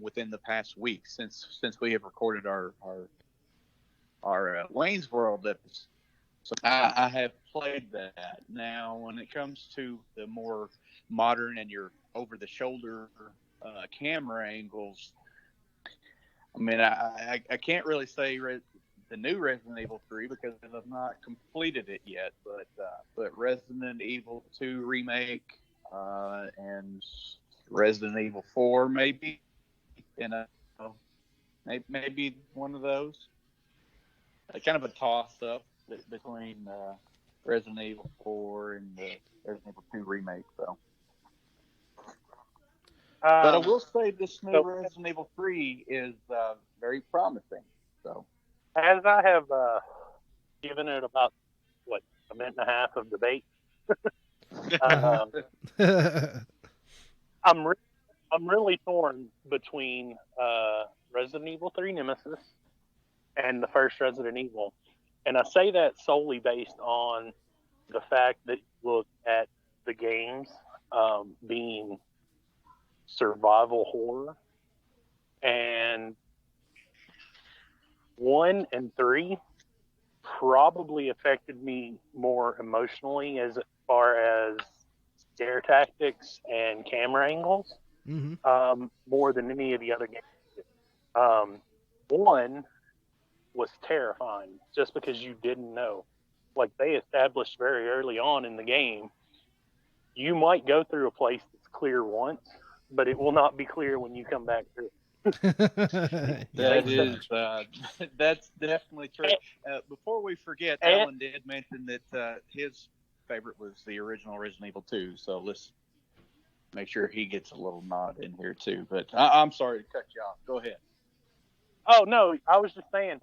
Speaker 2: within the past week since we have recorded our Wayne's World episode. So I have played that. Now, when it comes to the more modern and your over-the-shoulder camera angles, I mean, I can't really say the new Resident Evil 3 because I've not completed it yet. But Resident Evil 2 remake and Resident Evil 4 maybe, maybe one of those. Kind of a toss-up between Resident Evil 4 and the Resident Evil 2 remake, though. But I will say this new Resident Evil 3 is very promising. So,
Speaker 3: as I have given it about a minute and a half of debate, I'm really torn between Resident Evil 3 Nemesis and the first Resident Evil, and I say that solely based on the fact that you look at the games being survival horror, and 1 and 3 probably affected me more emotionally as far as scare tactics and camera angles, more than any of the other games. 1 was terrifying just because you didn't know. Like, they established very early on in the game, you might go through a place that's clear once, but it will not be clear when you come back through.
Speaker 2: That's definitely true. Before we forget, Alan did mention that his favorite was the original Resident Evil 2, so let's make sure he gets a little nod in here too. But I'm sorry to cut you off. Go ahead.
Speaker 3: Oh, no, I was just saying,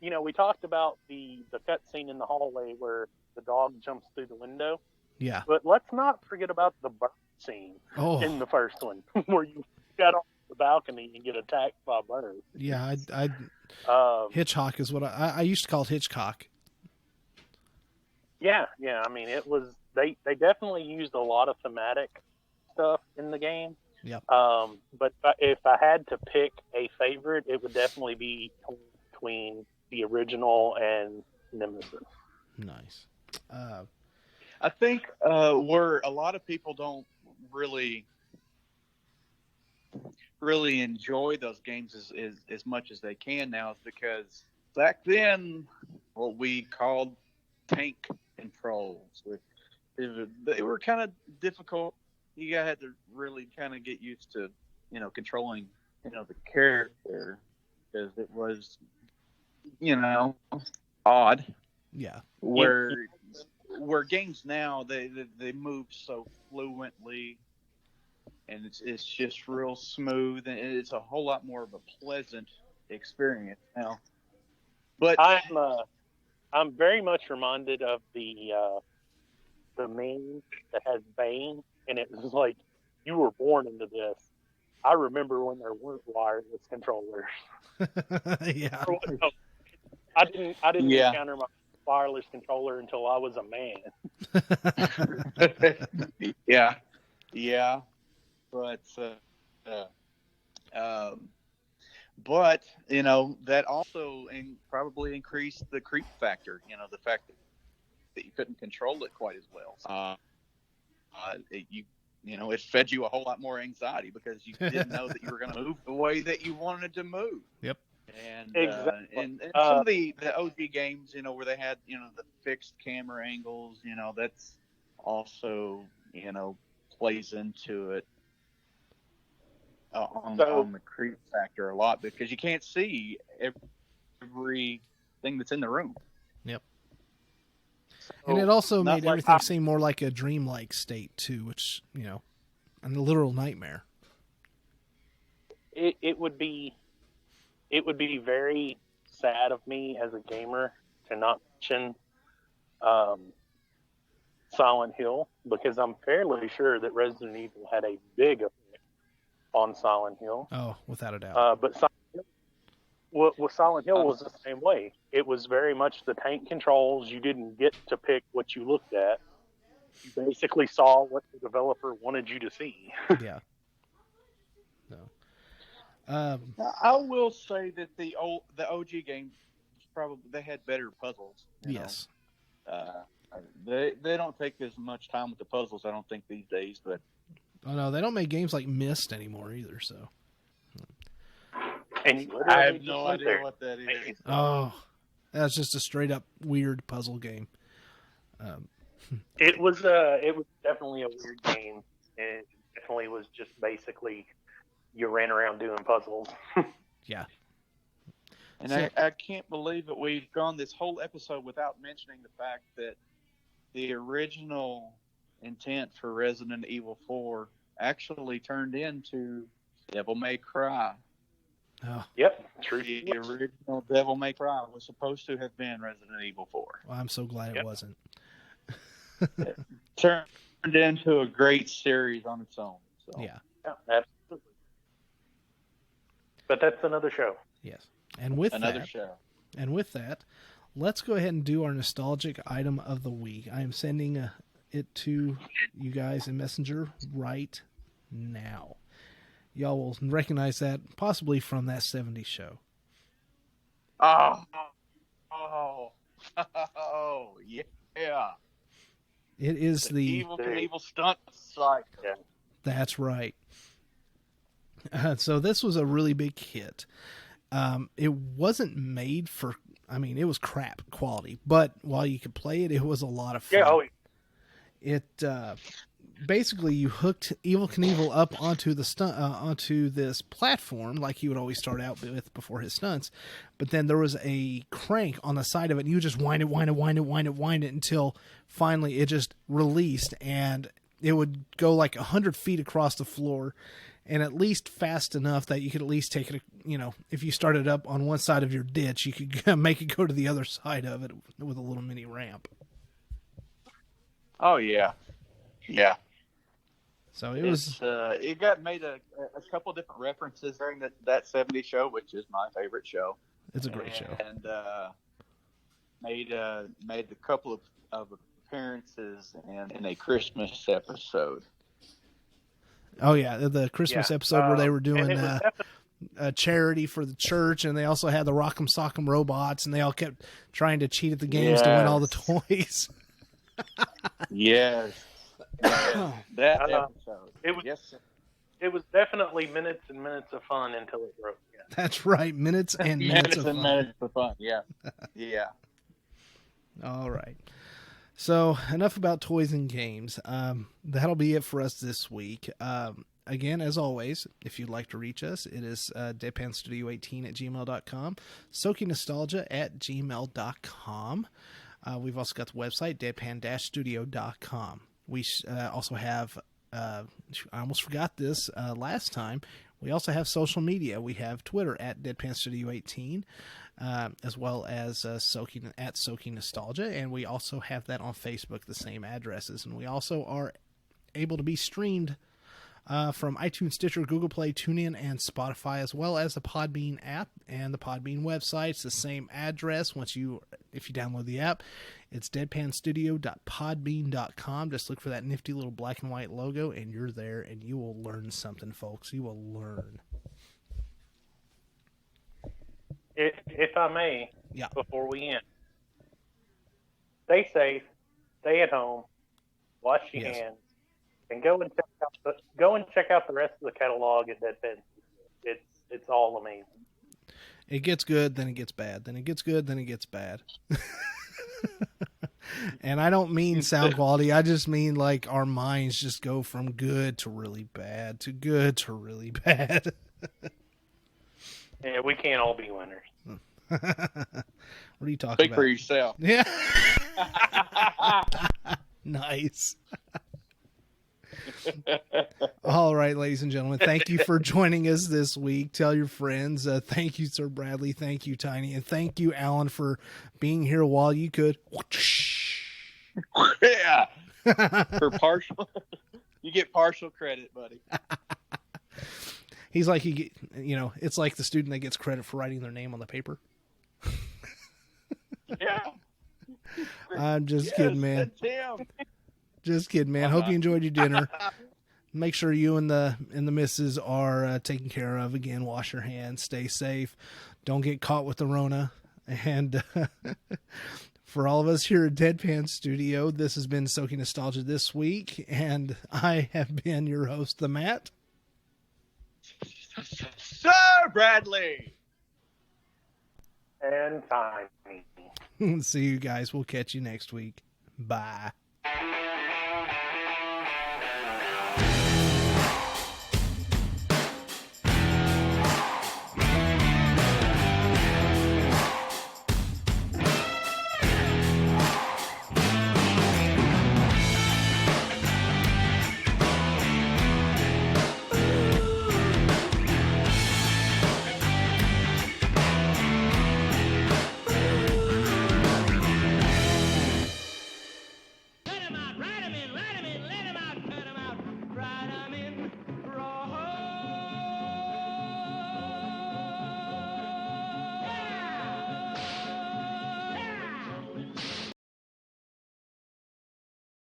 Speaker 3: we talked about the cutscene in the hallway where the dog jumps through the window.
Speaker 1: Yeah.
Speaker 3: But let's not forget about the bird scene in the first one, where you got on the balcony and get attacked by birds.
Speaker 1: Yeah, Hitchcock is what I used to call it Hitchcock.
Speaker 3: Yeah. I mean, it was they definitely used a lot of thematic stuff in the game.
Speaker 1: Yep.
Speaker 3: But if I had to pick a favorite, it would definitely be between the original and Nemesis.
Speaker 1: Nice.
Speaker 2: I think where a lot of people don't really enjoy those games as much as they can now is because back then what we called tank controls, they were kind of difficult. You had to really kind of get used to, controlling, the character, because it was, odd.
Speaker 1: Yeah.
Speaker 2: Where games now they move so fluently, and it's just real smooth, and it's a whole lot more of a pleasant experience now. But
Speaker 3: I'm very much reminded of the meme that has Bane, and it was like, you were born into this. I remember when there weren't wireless controllers.
Speaker 1: Yeah.
Speaker 3: I didn't encounter my wireless controller until I was a man.
Speaker 2: Yeah. But that also probably increased the creep factor. The fact that you couldn't control it quite as well. It fed you a whole lot more anxiety because you didn't know that you were going to move the way that you wanted to move.
Speaker 1: Yep.
Speaker 2: And
Speaker 3: exactly.
Speaker 2: And some of the OG games, where they had, the fixed camera angles, that's also, plays into it on the creep factor a lot because you can't see everything that's in the room.
Speaker 1: Yep. And it also made everything seem more like a dreamlike state too, which, a literal nightmare.
Speaker 3: It would be very sad of me as a gamer to not mention Silent Hill, because I'm fairly sure that Resident Evil had a big effect on Silent Hill.
Speaker 1: Oh, without a doubt.
Speaker 3: But Well, Silent Hill was the same way. It was very much the tank controls. You didn't get to pick what you looked at. You basically saw what the developer wanted you to see.
Speaker 1: Yeah. No.
Speaker 2: Now, I will say that the OG game probably they had better puzzles.
Speaker 1: Yes.
Speaker 2: They don't take as much time with the puzzles, I don't think, these days. But
Speaker 1: Oh no, they don't make games like Myst anymore either. So.
Speaker 3: And
Speaker 2: I have no idea what that is.
Speaker 1: Oh, that's just a straight up weird puzzle game.
Speaker 3: It was definitely a weird game. It definitely was just basically you ran around doing puzzles.
Speaker 1: Yeah.
Speaker 2: And
Speaker 1: So-
Speaker 2: I can't believe that we've gone this whole episode without mentioning the fact that the original intent for Resident Evil 4 actually turned into Devil May Cry.
Speaker 1: Oh,
Speaker 3: Yep, true.
Speaker 2: The original Devil May Cry was supposed to have been Resident Evil 4.
Speaker 1: well, I'm so glad it wasn't.
Speaker 2: Turned into a great series on its own. So.
Speaker 1: Yeah.
Speaker 3: Yeah, absolutely. But that's another show.
Speaker 1: Yes. And with
Speaker 2: Another
Speaker 1: that,
Speaker 2: show.
Speaker 1: And with that, let's go ahead and do our nostalgic item of the week. I am sending it to you guys in Messenger right now. Y'all will recognize that possibly from that 70s show.
Speaker 2: Oh, yeah.
Speaker 1: It is the
Speaker 2: Evil Knievel stunt site. Yeah.
Speaker 1: That's right. So this was a really big hit. It wasn't made for, it was crap quality, but while you could play it, it was a lot of fun.
Speaker 3: Yeah,
Speaker 1: It basically you hooked Evil Knievel up onto the onto this platform like he would always start out with before his stunts, but then there was a crank on the side of it, and you just wind it until finally it just released, and it would go like 100 feet across the floor, and at least fast enough that you could at least take it. If you started up on one side of your ditch, you could make it go to the other side of it with a little mini ramp.
Speaker 2: Oh, yeah. Yeah.
Speaker 1: So
Speaker 2: it got made a couple different references during that 70s show, which is my favorite show.
Speaker 1: It's a great show.
Speaker 2: And made a couple of appearances in a Christmas episode.
Speaker 1: Oh yeah, the Christmas episode where they were doing a charity for the church, and they also had the Rock'em Sock'em robots, and they all kept trying to cheat at the games to win all the toys.
Speaker 2: Yes. That episode.
Speaker 3: It was definitely minutes and minutes of fun until it broke. Yeah.
Speaker 1: That's right, minutes and minutes of fun.
Speaker 2: Minutes of fun. Yeah. Yeah.
Speaker 1: All right. So enough about toys and games. That'll be it for us this week. Again, as always, if you'd like to reach us, it is deadpanstudio18@gmail.com, SOKynostalgia@gmail.com. We've also got the website, deadpan-studio.com. We also have, I almost forgot this last time, we also have social media. We have Twitter @deadpanstudio18, as well as SOKy @SOKynostalgia, and we also have that on Facebook, the same addresses. And we also are able to be streamed from iTunes, Stitcher, Google Play, TuneIn, and Spotify, as well as the Podbean app and the Podbean website. It's the same address. If you download the app, it's deadpanstudio.podbean.com. Just look for that nifty little black and white logo, and you're there, and you will learn something, folks. You will learn.
Speaker 3: If I may,
Speaker 1: Yeah.
Speaker 3: before we end, stay safe, stay at home, wash your hands, and go and check out the rest of the catalog at Deadpan. It's all amazing.
Speaker 1: It gets good, then it gets bad. Then it gets good, then it gets bad. And I don't mean sound quality. I just mean like our minds just go from good to really bad to good to really bad.
Speaker 3: Yeah, we can't all be winners.
Speaker 1: What are you talking
Speaker 2: Speak
Speaker 1: about?
Speaker 2: for yourself.
Speaker 1: Yeah. Nice. All right, ladies and gentlemen, thank you for joining us this week. Tell your friends. Thank you, Sir Bradley. Thank you, Tiny. And thank you, Alan, for being here while you could.
Speaker 2: Yeah. For partial. You get partial credit, buddy.
Speaker 1: He's like, it's like the student that gets credit for writing their name on the paper.
Speaker 6: Yeah.
Speaker 1: I'm just kidding, man.
Speaker 6: That's him.
Speaker 1: Just kidding, man. Hope you enjoyed your dinner. Make sure you and the missus are taken care of. Again, wash your hands, stay safe, don't get caught with the Rona. And for all of us here at Deadpan Studio, this has been SOKy Nostalgia this week, and I have been your host, the Matt.
Speaker 6: Sir Bradley.
Speaker 3: And Tiny.
Speaker 1: See you guys. We'll catch you next week. Bye.